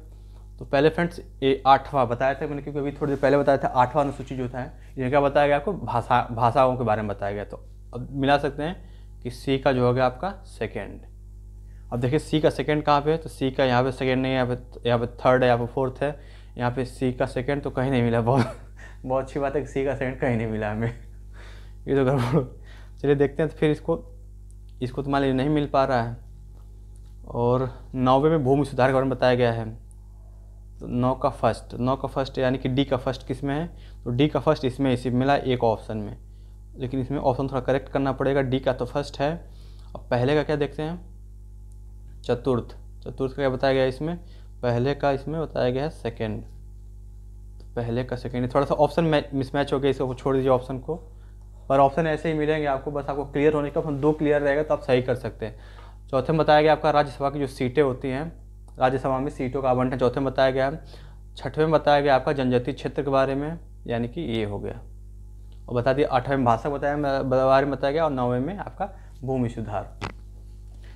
Speaker 1: तो पहले फ्रेंड्स ये 8वां बताया था मैंने, क्योंकि अभी थोड़ी देर पहले बताया था 8वां अनुसूची जो था ये क्या बताया गया आपको, भाषाओं के बारे में बताया गया। तो अब मिला सकते हैं कि सी का जो हो गया आपका सेकेंड। अब देखिए सी का सेकेंड कहाँ पे है, तो सी का यहाँ पे सेकेंड नहीं है, यहाँ पे थर्ड है, यहाँ पे फोर्थ है, यहाँ पे सी का सेकेंड तो कहीं नहीं मिला। बहुत अच्छी बात है कि सी का सेकेंड कहीं नहीं मिला हमें। ये तो गड़बड़। चलिए देखते हैं, तो फिर इसको तो मान लीजिए नहीं मिल पा रहा है। और 9वें में भूमि सुधार के बारे में बताया गया है। तो 9 का फर्स्ट यानी कि डी का फर्स्ट किस में है, तो डी का फर्स्ट इसमें मिला एक ऑप्शन में, लेकिन इसमें ऑप्शन थोड़ा करेक्ट करना पड़ेगा। डी का तो फर्स्ट है। अब पहले का क्या देखते हैं, चतुर्थ का क्या बताया गया है इसमें, पहले का इसमें बताया गया है सेकेंड। तो पहले का सेकेंड थोड़ा सा ऑप्शन मिसमैच हो गया, इसको छोड़ दीजिए ऑप्शन को, पर ऑप्शन ऐसे ही मिलेंगे आपको, बस आपको क्लियर होने का, ऑप्शन 2 क्लियर रहेगा तो आप सही कर सकते हैं। चौथे में बताया गया आपका राज्यसभा की जो सीटें होती हैं, राज्यसभा में सीटों का आवंटन चौथे में बताया गया है। 6वें में बताया गया आपका जनजातीय क्षेत्र के बारे में, यानी कि ये हो गया। और बता दिए 8वें में भाषा बारे में बताया गया, और 9वें में आपका भूमि सुधार।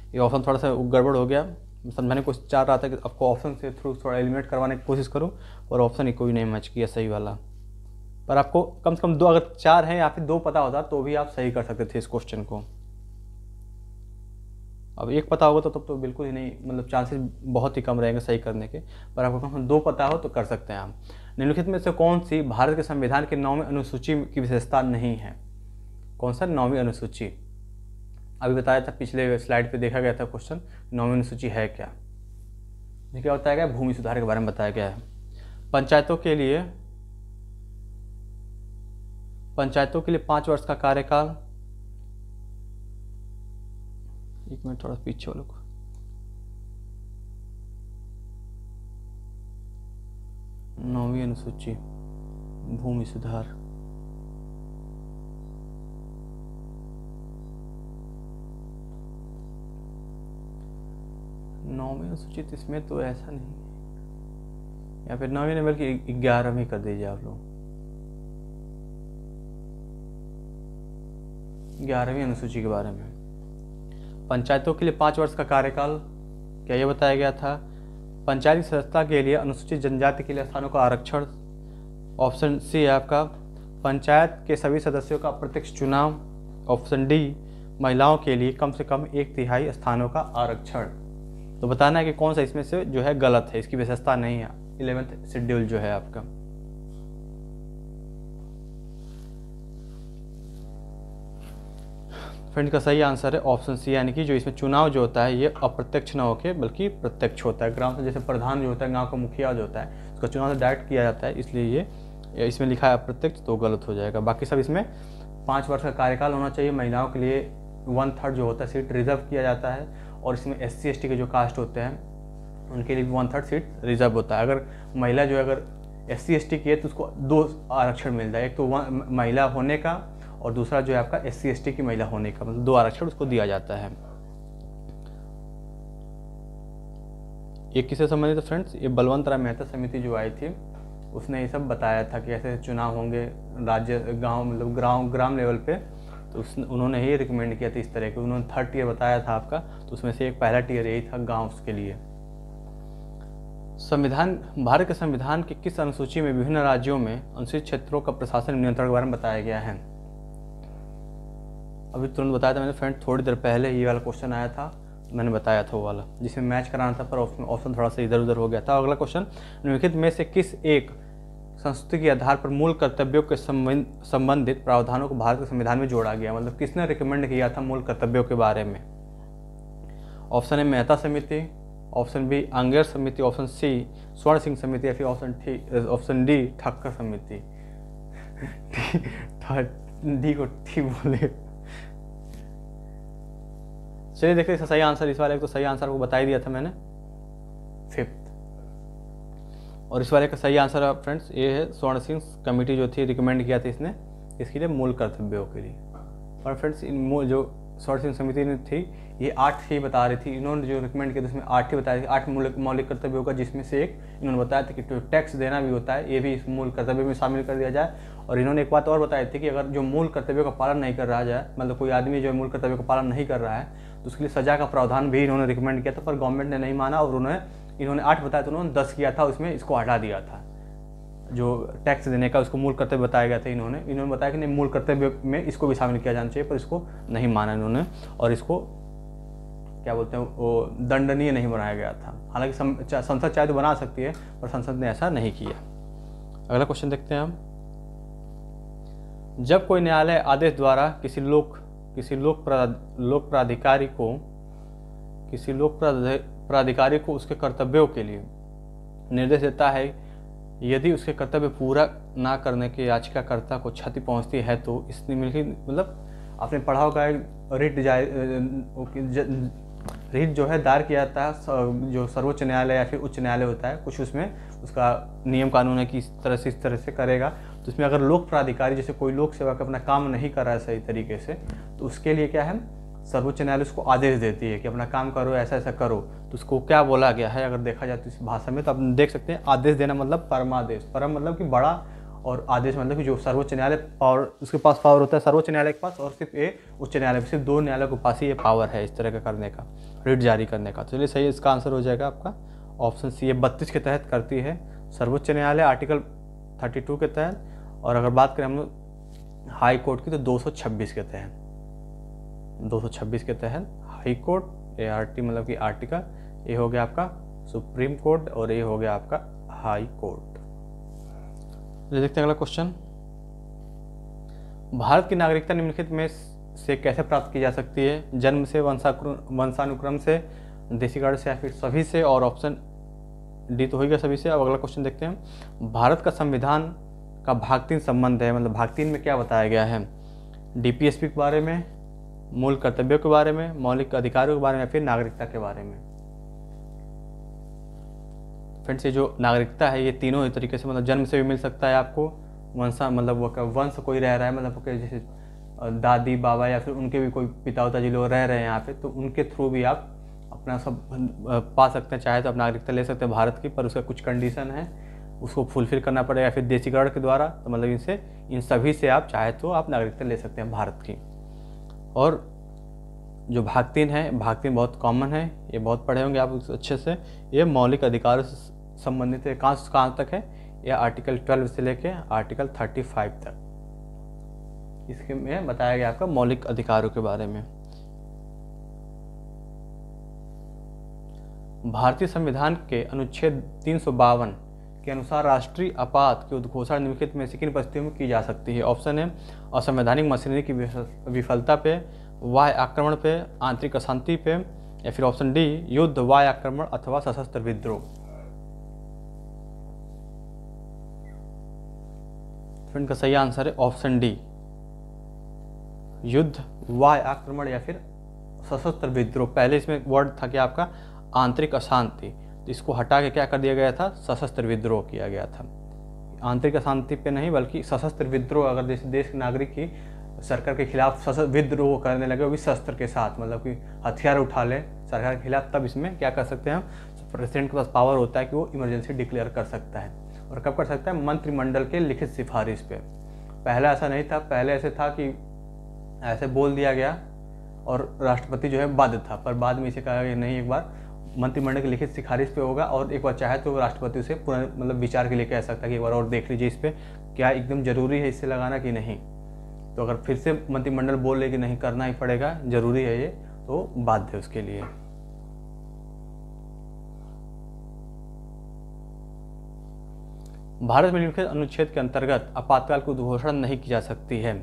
Speaker 1: ये ऑप्शन थोड़ा सा गड़बड़ हो गया, समझाने को चाह रहा था कि आपको ऑप्शन से थ्रू थोड़ा एलिमिनेट करवाने की कोशिश करूँ, और ऑप्शन ही कोई नहीं मैच किया सही वाला। पर आपको कम से कम 2, अगर 4 हैं या फिर 2 पता होता तो भी आप सही कर सकते थे इस क्वेश्चन को। अब 1 पता होगा तो तब तो बिल्कुल ही नहीं, मतलब चांसेस बहुत ही कम रहेंगे सही करने के, पर आपको कम से कम 2 पता हो तो कर सकते हैं आप। निम्नलिखित में से कौन सी भारत के संविधान के 9वें अनुसूची की विशेषता नहीं है, कौन सा 9वीं अनुसूची, अभी बताया था पिछले स्लाइड पे देखा गया था क्वेश्चन, 9वीं अनुसूची है क्या। ये क्या बताया गया, भूमि सुधार के बारे में बताया गया है। पंचायतों के लिए 5 वर्ष का कार्यकाल, 1 मिनट थोड़ा पीछे वालों को, नौवीं अनुसूची भूमि सुधार, नौवीं अनुसूची इसमें तो ऐसा नहीं, या फिर 9वीं नहीं बल्कि 11वीं कर दीजिए आप लोग, 11वीं अनुसूची के बारे में। पंचायतों के लिए 5 वर्ष का कार्यकाल, क्या ये बताया गया था। पंचायती सदस्यता के लिए अनुसूचित जनजाति के लिए स्थानों का आरक्षण, ऑप्शन सी है आपका पंचायत के सभी सदस्यों का प्रत्यक्ष चुनाव, ऑप्शन डी महिलाओं के लिए कम से कम 1/3 स्थानों का आरक्षण। तो बताना है कि कौन सा इसमें से जो है गलत है, इसकी विशेषता नहीं है 11th शेड्यूल जो है आपका। फ्रेंड का सही आंसर है ऑप्शन सी, यानी कि जो इसमें चुनाव जो होता है ये अप्रत्यक्ष न होकर बल्कि प्रत्यक्ष होता है। ग्राम से जैसे प्रधान जो होता है, गांव का मुखिया जो होता है, उसका चुनाव से डायरेक्ट किया जाता है, इसलिए ये इसमें लिखा है अप्रत्यक्ष, तो गलत हो जाएगा। बाकी सब इसमें 5 वर्ष का कार्यकाल होना चाहिए। महिलाओं के लिए 1/3 जो होता है सीट रिजर्व किया जाता है, और इसमें SC ST के जो कास्ट होते हैं उनके लिए 1/3 सीट रिजर्व होता है। अगर महिला जो है अगर SC ST की है तो उसको 2 आरक्षण मिलता है, एक तो महिला होने का और दूसरा जो है आपका SC ST की महिला होने का, मतलब 2 आरक्षण उसको दिया जाता है। ये किससे संबंधित है फ्रेंड्स, ये बलवंत राय मेहता समिति जो आई थी उसने ये सब बताया था कि ऐसे चुनाव होंगे राज्य गांव मतलब ग्राम लेवल पे, तो उन्होंने ही रिकमेंड किया था इस तरह के। उन्होंने 3rd टियर बताया था आपका, तो उसमें से एक पहला टियर यही था गाँव के लिए। संविधान, भारत के संविधान की किस अनुसूची में विभिन्न राज्यों में अनुसूचित क्षेत्रों का प्रशासन नियंत्रण के बारे में बताया गया है। अभी तुरंत बताया था मैंने फ्रेंड, थोड़ी देर पहले ये वाला क्वेश्चन आया था, मैंने बताया था वो वाला जिसमें मैच कराना था, पर ऑप्शन थोड़ा सा इधर उधर हो गया था। अगला क्वेश्चन, निम्नलिखित में से किस एक संस्कृति के आधार पर मूल कर्तव्यों के संबंधित प्रावधानों को भारत के संविधान में जोड़ा गया। मतलब किसने रिकमेंड किया था मूल कर्तव्यों के बारे में? ऑप्शन ए मेहता समिति, ऑप्शन बी आंगेर समिति, ऑप्शन सी स्वर्ण सिंह समिति, या फिर ऑप्शन डी ठक्कर समिति। डी को ठीक बोले। चलिए देखते हैं इसका सही आंसर। इस वाले तो सही आंसर को बता ही दिया था मैंने, 5th। और इस वाले का सही आंसर फ्रेंड्स ये है, स्वर्ण सिंह कमेटी जो थी रिकमेंड किया था इसने, इसके लिए मूल कर्तव्यों के लिए। और फ्रेंड्स इन जो स्वर्ण सिंह समिति ने थी ये 8 ही बता रही थी, इन्होंने जो रिकमेंड किया था उसमें 8 ही बताई थी, 8 मौलिक कर्तव्यों का, जिसमें से एक इन्होंने बताया था कि टैक्स देना भी होता है, ये भी इस मूल कर्तव्य में शामिल कर दिया जाए। और इन्होंने एक बात और बताई थी कि अगर जो मूल कर्तव्यों का पालन नहीं कर रहा जाए, मतलब कोई आदमी जो मूल कर्तव्यों का पालन नहीं कर रहा है तो उसके लिए सजा का प्रावधान भी इन्होंने रिकमेंड किया था, पर गवर्नमेंट ने नहीं माना और इन्होंने 8 बताया तो उन्होंने 10 किया था, उसमें इसको हटा दिया था। जो टैक्स देने का उसको मूल कर्तव्य बताया गया था, इन्होंने बताया कि नहीं मूल कर्तव्य में इसको भी शामिल किया जाना चाहिए, पर इसको नहीं माना इन्होंने और इसको क्या बोलते हैं वो दंडनीय नहीं बनाया गया था। हालांकि संसद चाहे तो बना सकती है, पर संसद ने ऐसा नहीं किया। अगला क्वेश्चन देखते हैं हम। जब कोई न्यायालय आदेश द्वारा किसी लोक प्राधिकारी को उसके कर्तव्यों के लिए निर्देश देता है, यदि उसके कर्तव्य पूरा ना करने के याचिकाकर्ता को क्षति पहुंचती है तो इस निम्नलिखित, मतलब आपने पढ़ा होगा रिट जो है दायर किया जाता है जो सर्वोच्च न्यायालय या फिर उच्च न्यायालय होता है, कुछ उसमें उसका नियम कानून है कि इस तरह से करेगा। तो उसमें अगर लोक प्राधिकारी जैसे कोई लोक सेवा का अपना काम नहीं कर रहा है सही तरीके से, तो उसके लिए क्या है, सर्वोच्च न्यायालय उसको आदेश देती है कि अपना काम करो, ऐसा ऐसा करो। तो उसको क्या बोला गया है अगर देखा जाए तो इस भाषा में, तो आप देख सकते हैं आदेश देना मतलब परमादेश, परम मतलब कि बड़ा, और आदेश मतलब कि जो सर्वोच्च न्यायालय पावर उसके पास पावर होता है सर्वोच्च न्यायालय के पास, और सिर्फ ये उच्च न्यायालय, सिर्फ 2 न्यायालय के पास ही ये पावर है इस तरह का करने का, रिट जारी करने का। तो चलिए सही इसका आंसर हो जाएगा आपका ऑप्शन सी, ये 32 के तहत करती है सर्वोच्च न्यायालय, आर्टिकल 32 के तहत। और अगर बात करें हम लोग हाई कोर्ट की तो 226 के तहत, 226 के तहत हाई कोर्ट, ART मतलब कि आर्टिकल, ये हो गया आपका सुप्रीम कोर्ट और ये हो गया आपका हाई कोर्ट। देखते हैं अगला क्वेश्चन। भारत की नागरिकता निम्नलिखित में से कैसे प्राप्त की जा सकती है? जन्म से, वंशानुक्रम से, देशीकरण से, या फिर सभी से? और ऑप्शन डी तो हो गया सभी से। अब अगला क्वेश्चन देखते हैं। भारत का संविधान का भाग 3 संबंध है, मतलब भाग 3 में क्या बताया गया है? DPSP के बारे में, मूल कर्तव्यों के बारे में, मौलिक अधिकारों के बारे में, या फिर नागरिकता के बारे में? फ्रेंड्स ये जो नागरिकता है ये तीनों ही तरीके से, मतलब जन्म से भी मिल सकता है आपको, मतलब वो वंश कोई रह रहा है, मतलब जैसे दादी बाबा या फिर उनके भी कोई पिता जी लोग रह रहे हैं यहाँ पे, तो उनके थ्रू भी आप अपना सब पा सकते हैं, चाहे तो आप नागरिकता ले सकते हैं भारत की, पर उसका कुछ कंडीशन है, उसको फुलफिल करना पड़ेगा। फिर देशीकरण के द्वारा, तो मतलब इन सभी से आप चाहे तो आप नागरिकता ले सकते हैं भारत की। और जो भाग 3 है, भाग 3 बहुत कॉमन है, ये बहुत पढ़े होंगे आप अच्छे से। ये मौलिक अधिकारों से संबंधित है, कहाँ तक है? ये आर्टिकल 12 से लेके आर्टिकल 35 तक, इसके में बताया गया आपका मौलिक अधिकारों के बारे में। भारतीय संविधान के अनुच्छेद 352 के अनुसार राष्ट्रीय आपात की उद्घोषणा निम्नलिखित में से किन परिस्थितियों में की जा सकती है? ऑप्शन है असंवैधानिक मशीनरी की विफलता पे, वाह्य आक्रमण पे, आंतरिक अशांति पे, या फिर ऑप्शन डी युद्ध, वाह्य आक्रमण अथवा सशस्त्र विद्रोह। फ्रेंड का सही आंसर है ऑप्शन डी, युद्ध, वाह्य आक्रमण या फिर सशस्त्र विद्रोह। पहले इसमें वर्ड था कि आपका आंतरिक अशांति, तो इसको हटा के क्या कर दिया गया था? सशस्त्र विद्रोह किया गया था। आंतरिक अशांति पे नहीं बल्कि सशस्त्र विद्रोह, अगर जैसे देश के नागरिक की सरकार के खिलाफ सशस्त्र विद्रोह करने लगे, वो भी शस्त्र के साथ, मतलब कि हथियार उठा ले सरकार के खिलाफ, तब इसमें क्या कर सकते हैं हम? प्रेसिडेंट के पास पावर होता है कि वो इमरजेंसी डिक्लेयर कर सकता है। और कब कर सकता है? मंत्रिमंडल के लिखित सिफारिश पे। पहले ऐसा नहीं था, पहले ऐसे था कि ऐसे बोल दिया गया और राष्ट्रपति जो है बाध्य था, पर बाद में इसे कहा कि नहीं, एक बार मंत्रिमंडल की लिखित सिफारिश पे होगा, और एक बार चाहे तो राष्ट्रपति उसे पूरा मतलब विचार के लिए कह सकता है कि एक बार और देख लीजिए इस पर क्या एकदम जरूरी है इससे लगाना कि नहीं। तो अगर फिर से मंत्रिमंडल बोल ले कि नहीं करना ही पड़ेगा, जरूरी है ये, तो बाध्य है उसके लिए। भारत में निम्नलिखित अनुच्छेद के अंतर्गत आपातकाल की घोषणा नहीं की जा सकती है।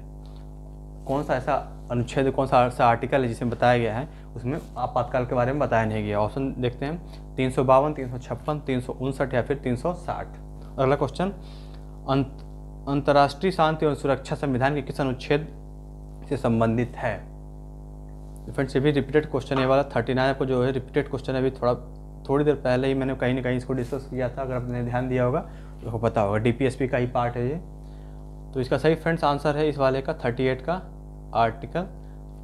Speaker 1: कौन सा ऐसा अनुच्छेद, कौन सा ऐसा आर्टिकल है जिसमें बताया गया है उसमें आपातकाल के बारे में बताया नहीं गया? ऑप्शन देखते हैं 352, 356, 359 या फिर 360। अगला क्वेश्चन, अंतर्राष्ट्रीय शांति और सुरक्षा संविधान के किस अनुच्छेद से संबंधित है? फ्रेंड्स ये भी रिपीटेड क्वेश्चन है वाला 39 आपको जो है रिपीटेड क्वेश्चन है। अभी थोड़ी देर पहले ही मैंने कहीं ना कहीं इसको डिस्कस किया था, अगर आपने ध्यान दिया होगा तो आपको पता होगा। DPSP का ही पार्ट है ये। तो इसका सही फ्रेंड्स आंसर है इस वाले का 38 का आर्टिकल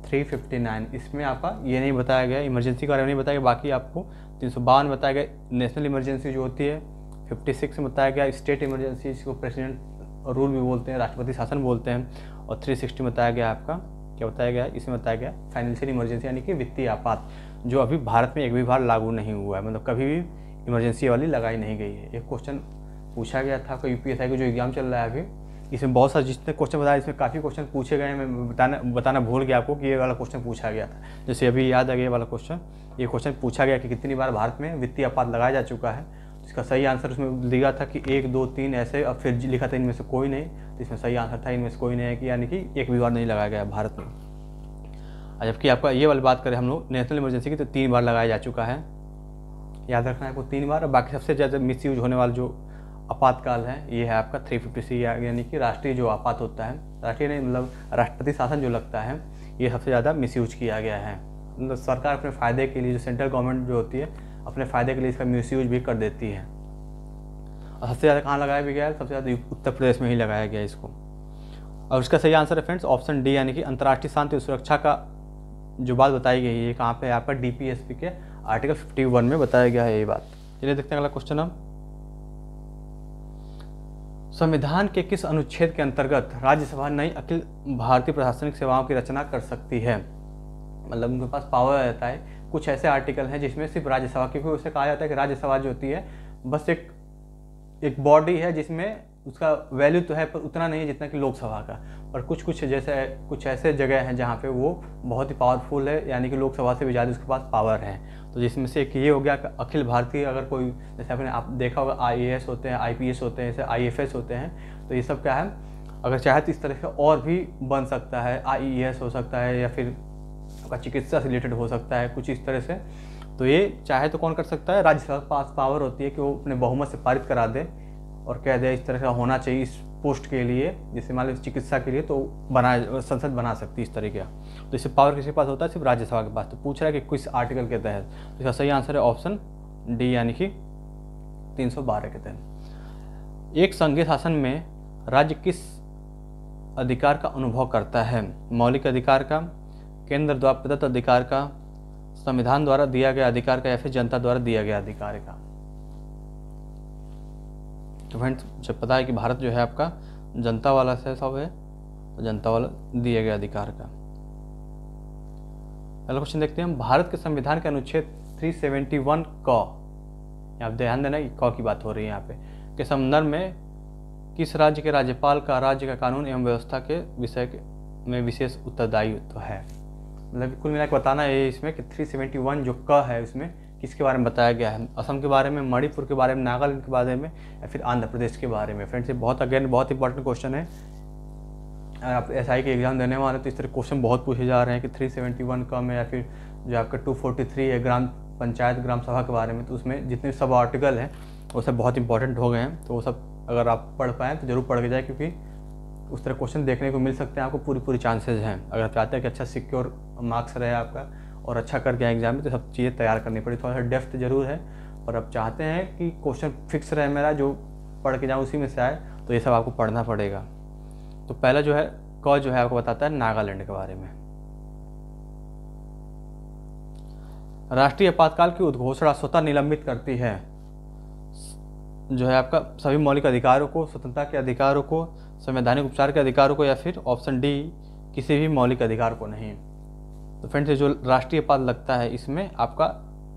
Speaker 1: 359। इसमें आपका ये नहीं बताया गया, इमरजेंसी के बारे में नहीं बताया गया। बाकी आपको 352 में बताया गया नेशनल इमरजेंसी जो होती है, 56 में बताया गया स्टेट इमरजेंसी, जिसको प्रेसिडेंट रूल भी बोलते हैं, राष्ट्रपति शासन बोलते हैं। और 360 में बताया गया आपका क्या बताया गया, इसमें बताया गया फाइनेंशियल इमरजेंसी यानी कि वित्तीय आपात, जो अभी भारत में एक भी बार लागू नहीं हुआ है, मतलब कभी भी इमरजेंसी वाली लगाई नहीं गई है। एक क्वेश्चन पूछा गया था UPSI का जो एग्जाम चल रहा है अभी, इसमें बहुत सारे जितने क्वेश्चन बताया इसमें काफ़ी क्वेश्चन पूछे गए हैं। मैं बताना भूल गया आपको कि ये वाला क्वेश्चन पूछा गया था। जैसे अभी याद आ गया वाला क्वेश्चन, ये क्वेश्चन पूछा गया कि कितनी बार भारत में वित्तीय आपात लगाया जा चुका है। तो इसका सही आंसर उसमें लिखा था कि 1, 2, 3 ऐसे, और फिर लिखा था इनमें से कोई नहीं। तो इसमें सही आंसर था इनमें से कोई नहीं है, कि यानी कि एक भी बार नहीं लगाया गया भारत में। जबकि आपका ये वाली बात करें हम लोग नेशनल इमरजेंसी की, तो 3 बार लगाया जा चुका है, याद रखना है आपको 3 बार। और बाकी सबसे ज़्यादा मिस यूज होने वाला जो आपातकाल है ये है आपका 350C, यानी कि राष्ट्रीय जो आपात होता है, राष्ट्रीय नहीं मतलब राष्ट्रपति शासन जो लगता है, ये सबसे ज़्यादा मिस यूज किया गया है। मतलब सरकार अपने फ़ायदे के लिए, जो सेंट्रल गवर्नमेंट जो होती है अपने फ़ायदे के लिए इसका मिस यूज भी कर देती है। और सबसे ज़्यादा कहाँ लगाया भी गया है? सबसे ज़्यादा उत्तर प्रदेश में ही लगाया गया इसको। और इसका सही आंसर है फ्रेंड्स ऑप्शन डी, यानी कि अंतर्राष्ट्रीय शांति और सुरक्षा का जो बात बताई गई है ये कहाँ पे है? आपका DPSP के आर्टिकल 51 में बताया गया है ये बात। चलिए देखते हैं अगला क्वेश्चन। हम संविधान के किस अनुच्छेद के अंतर्गत राज्यसभा नई अखिल भारतीय प्रशासनिक सेवाओं की रचना कर सकती है? मतलब उनके पास पावर रहता है। कुछ ऐसे आर्टिकल हैं जिसमें सिर्फ राज्यसभा, क्योंकि उसे कहा जाता है कि राज्यसभा जो होती है बस एक बॉडी है जिसमें उसका वैल्यू तो है पर उतना नहीं है जितना कि लोकसभा का। और कुछ ऐसे जगह हैं जहाँ पे वो बहुत ही पावरफुल है, यानी कि लोकसभा से भी ज़्यादा उसके पास पावर है। तो जिसमें से एक ये हो गया अखिल भारतीय, अगर कोई जैसे आपने आप देखा होगा IAS होते हैं, IPS होते हैं, जैसे IFS होते हैं, तो ये सब क्या है, अगर चाहे तो इस तरह से और भी बन सकता है। IES हो सकता है या फिर आपका चिकित्सा से रिलेटेड हो सकता है कुछ इस तरह से। तो ये चाहे तो कौन कर सकता है? राज्यसभा के पास पावर होती है कि वो अपने बहुमत से पारित करा दे और कह दे इस तरह का होना चाहिए इस पोस्ट के लिए, जैसे मान लो चिकित्सा के लिए, तो संसद बना सकती है इस तरीके का। तो इससे पावर किसके पास होता है? सिर्फ राज्यसभा के पास। तो पूछ रहा है कि किस आर्टिकल के तहत? तो इसका सही आंसर है ऑप्शन डी, यानी कि 312 के तहत। एक संघीय शासन में राज्य किस अधिकार का अनुभव करता है? मौलिक अधिकार का, केंद्र द्वारा प्रदत्त अधिकार का, संविधान द्वारा दिया गया अधिकार का, या फिर जनता द्वारा दिया गया अधिकार का? तो फ्रेंड्स जब पता है कि भारत जो है आपका जनता वाला से सब है, तो जनता वाला दिए गए अधिकार का। अगला क्वेश्चन देखते हैं हम। भारत के संविधान के अनुच्छेद 371 क, आप ध्यान देना कि क की बात हो रही है यहाँ पे, के संदर्भ में किस राज्य के राज्यपाल का राज्य का कानून एवं व्यवस्था के विषय में विशेष उत्तरदायित्व है? मतलब कुल मिला के बताना है इसमें कि 371 जो क है उसमें किसके बारे में बताया गया है? असम के बारे में, मणिपुर के बारे में, नागालैंड के बारे में, या फिर आंध्र प्रदेश के बारे में? फ्रेंड्स ये बहुत इंपॉर्टेंट क्वेश्चन है। अगर आप SI के एग्जाम देने वाले तो इस तरह क्वेश्चन बहुत पूछे जा रहे हैं कि 371 का में, या फिर जो आपका 243 है ग्राम पंचायत ग्राम सभा के बारे में, तो उसमें जितने सब आर्टिकल हैं वो सब बहुत इंपॉर्टेंट हो गए हैं। तो वो सब अगर आप पढ़ पाएँ तो जरूर पढ़ के जाए, क्योंकि उस तरह क्वेश्चन देखने को मिल सकते हैं आपको। पूरी चांसेस हैं। अगर आप चाहते हैं कि अच्छा सिक्योर मार्क्स रहे आपका और अच्छा कर गया एग्जाम में, तो सब चीज़ें तैयार करनी पड़ी। थोड़ा सा डेप्थ जरूर है, और अब चाहते हैं कि क्वेश्चन फिक्स रहे मेरा, जो पढ़ के जाऊँ उसी में से आए, तो ये सब आपको पढ़ना पड़ेगा। तो पहला जो है क जो है आपको बताता है नागालैंड के बारे में। राष्ट्रीय आपातकाल की उद्घोषणा स्वतः निलंबित करती है जो है आपका सभी मौलिक अधिकारों को, स्वतंत्रता के अधिकारों को, संवैधानिक उपचार के अधिकारों को, या फिर ऑप्शन डी किसी भी मौलिक अधिकार को नहीं। तो फ्रेंड्स जो राष्ट्रीय आपात लगता है इसमें आपका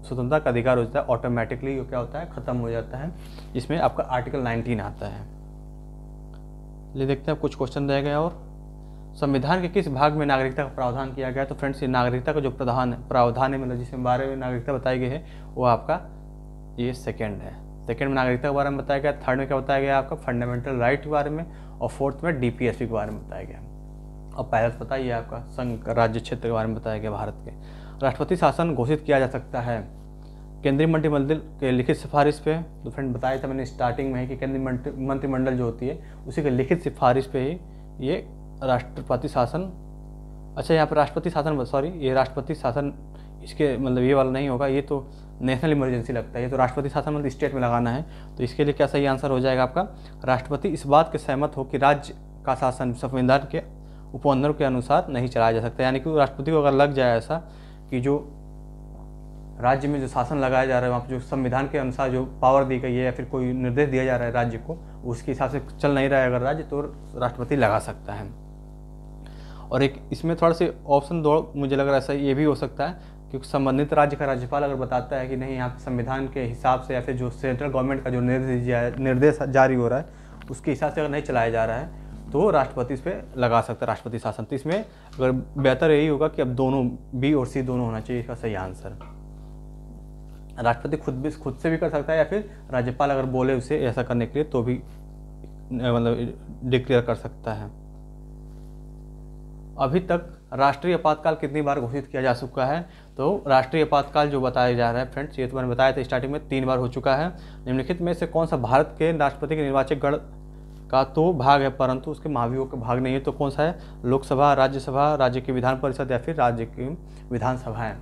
Speaker 1: स्वतंत्रता का अधिकार हो जाता है ऑटोमेटिकली, क्या होता है खत्म हो जाता है। इसमें आपका आर्टिकल 19 आता है। ले देखते हैं कुछ क्वेश्चन रह गए। और संविधान के किस भाग में नागरिकता का प्रावधान किया गया? तो फ्रेंड्स ये नागरिकता का जो प्रावधान है, मतलब जिसमें बारे में नागरिकता बताई गई है, वो आपका ये सेकेंड है, सेकंड में नागरिकता के बारे में बताया गया, थर्ड में क्या बताया गया आपका फंडामेंटल राइट के बारे में, और फोर्थ में डीपीएसपी के बारे में बताया गया। और पहला बताइए आपका संघ राज्य क्षेत्र के बारे में बताया गया भारत के। राष्ट्रपति शासन घोषित किया जा सकता है केंद्रीय मंत्रिमंडल के लिखित सिफारिश पे। तो फ्रेंड बताया था मैंने स्टार्टिंग में ही कि केंद्रीय मंत्रिमंडल जो होती है उसी के लिखित सिफारिश पे ही ये राष्ट्रपति शासन, अच्छा यहाँ पर राष्ट्रपति शासन, सॉरी ये राष्ट्रपति शासन इसके मतलब ये वाला नहीं होगा, ये तो नेशनल इमरजेंसी लगता है, ये तो राष्ट्रपति शासन मतलब स्टेट में लगाना है। तो इसके लिए क्या सही आंसर हो जाएगा आपका, राष्ट्रपति इस बात के सहमत हो कि राज्य का शासन संविधान के उपबंधों के अनुसार नहीं चलाया जा सकता। यानी कि राष्ट्रपति को अगर लग जाए ऐसा कि जो राज्य में जो शासन लगाया जा रहा है वहाँ पर जो संविधान के अनुसार जो पावर दी गई है या फिर कोई निर्देश दिया जा रहा है राज्य को, उसके हिसाब से चल नहीं रहा है अगर राज्य, तो राष्ट्रपति लगा सकता है। और एक इसमें थोड़ा से ऑप्शन दो मुझे लग रहा है ऐसा ये भी हो सकता है, क्योंकि संबंधित राज्य का राज्यपाल अगर बताता है कि नहीं यहाँ संविधान के हिसाब से या फिर जो सेंट्रल गवर्नमेंट का जो निर्देश जारी हो रहा है उसके हिसाब से अगर नहीं चलाया जा रहा है तो राष्ट्रपति इस पर लगा सकता है राष्ट्रपति शासन। तो इसमें अगर बेहतर यही होगा कि अब दोनों बी और सी दोनों होना चाहिए इसका सही आंसर। राष्ट्रपति खुद से भी कर सकता है या फिर राज्यपाल अगर बोले उसे ऐसा करने के लिए तो भी मतलब डिक्लेयर कर सकता है। अभी तक राष्ट्रीय आपातकाल कितनी बार घोषित किया जा चुका है, तो राष्ट्रीय आपातकाल जो बताया जा रहा है फ्रेंड्स, ये तो मैंने बताया था स्टार्टिंग में 3 बार हो चुका है। निम्नलिखित में से कौन सा भारत के राष्ट्रपति के निर्वाचक गण का तो भाग है परंतु उसके महाभियोग का भाग नहीं है, तो कौन सा है, लोकसभा, राज्यसभा, राज्य की विधान परिषद या फिर राज्य की विधानसभा है।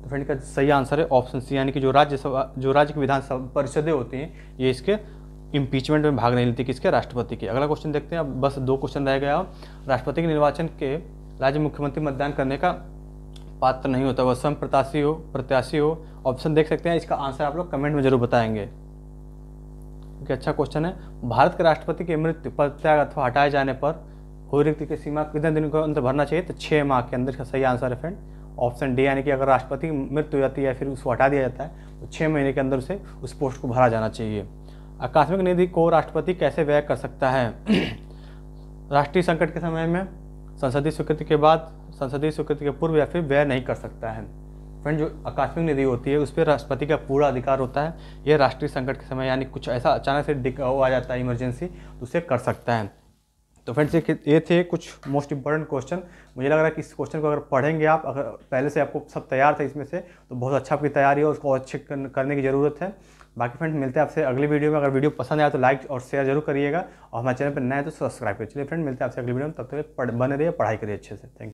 Speaker 1: तो फ्रेंड का सही आंसर है ऑप्शन सी, यानी कि जो राज्य की विधानसभा परिषदें होती हैं ये इसके इम्पीचमेंट में भाग नहीं लेती किसके, राष्ट्रपति के। अगला क्वेश्चन देखते हैं, अब बस 2 क्वेश्चन रह गया। राष्ट्रपति के निर्वाचन के राज्य मुख्यमंत्री मतदान करने का पात्र नहीं होता, वह स्वयं प्रत्याशी हो। ऑप्शन देख सकते हैं, इसका आंसर आप लोग कमेंट में जरूर बताएंगे क्योंकि अच्छा क्वेश्चन है। भारत के राष्ट्रपति की मृत्यु, पदत्याग अथवा हटाए जाने पर हुई रिक्ति की सीमा कितने दिन के अंदर भरना चाहिए, तो 6 माह के अंदर का सही आंसर है फ्रेंड ऑप्शन डी, यानी कि अगर राष्ट्रपति की मृत्यु हो जाती है या फिर उसको हटा दिया जाता है तो 6 महीने के अंदर उसे उस पोस्ट को भरा जाना चाहिए। आकस्मिक निधि को राष्ट्रपति कैसे व्यय कर सकता है, राष्ट्रीय संकट के समय में, संसदीय स्वीकृति के बाद, संसदीय स्वीकृति के पूर्व, या फिर व्यय नहीं कर सकता है। फ्रेंड जो आकस्मिक निधि होती है उस पर राष्ट्रपति का पूरा अधिकार होता है, यह राष्ट्रीय संकट के समय यानी कुछ ऐसा अचानक से आ जाता है इमरजेंसी तो उसे कर सकता है। तो फ्रेंड्स ये थे कुछ मोस्ट इंपॉर्टेंट क्वेश्चन। मुझे लग रहा है कि इस क्वेश्चन को अगर पढ़ेंगे आप, अगर पहले से आपको सब तैयार था इसमें से, तो बहुत अच्छा आपकी तैयारी है, उसको अच्छे करने की ज़रूरत है। बाकी फ्रेंड्स मिलते हैं आपसे अगली वीडियो में। अगर वीडियो पसंद आया तो लाइक और शेयर जरूर करिएगा और हमारे चैनल पर नए तो सब्सक्राइब करिए। चलिए फ्रेंड मिलते हैं आपसे अगली वीडियो में, तब तक बने रहिए, पढ़ाई करिए अच्छे से। Thank you.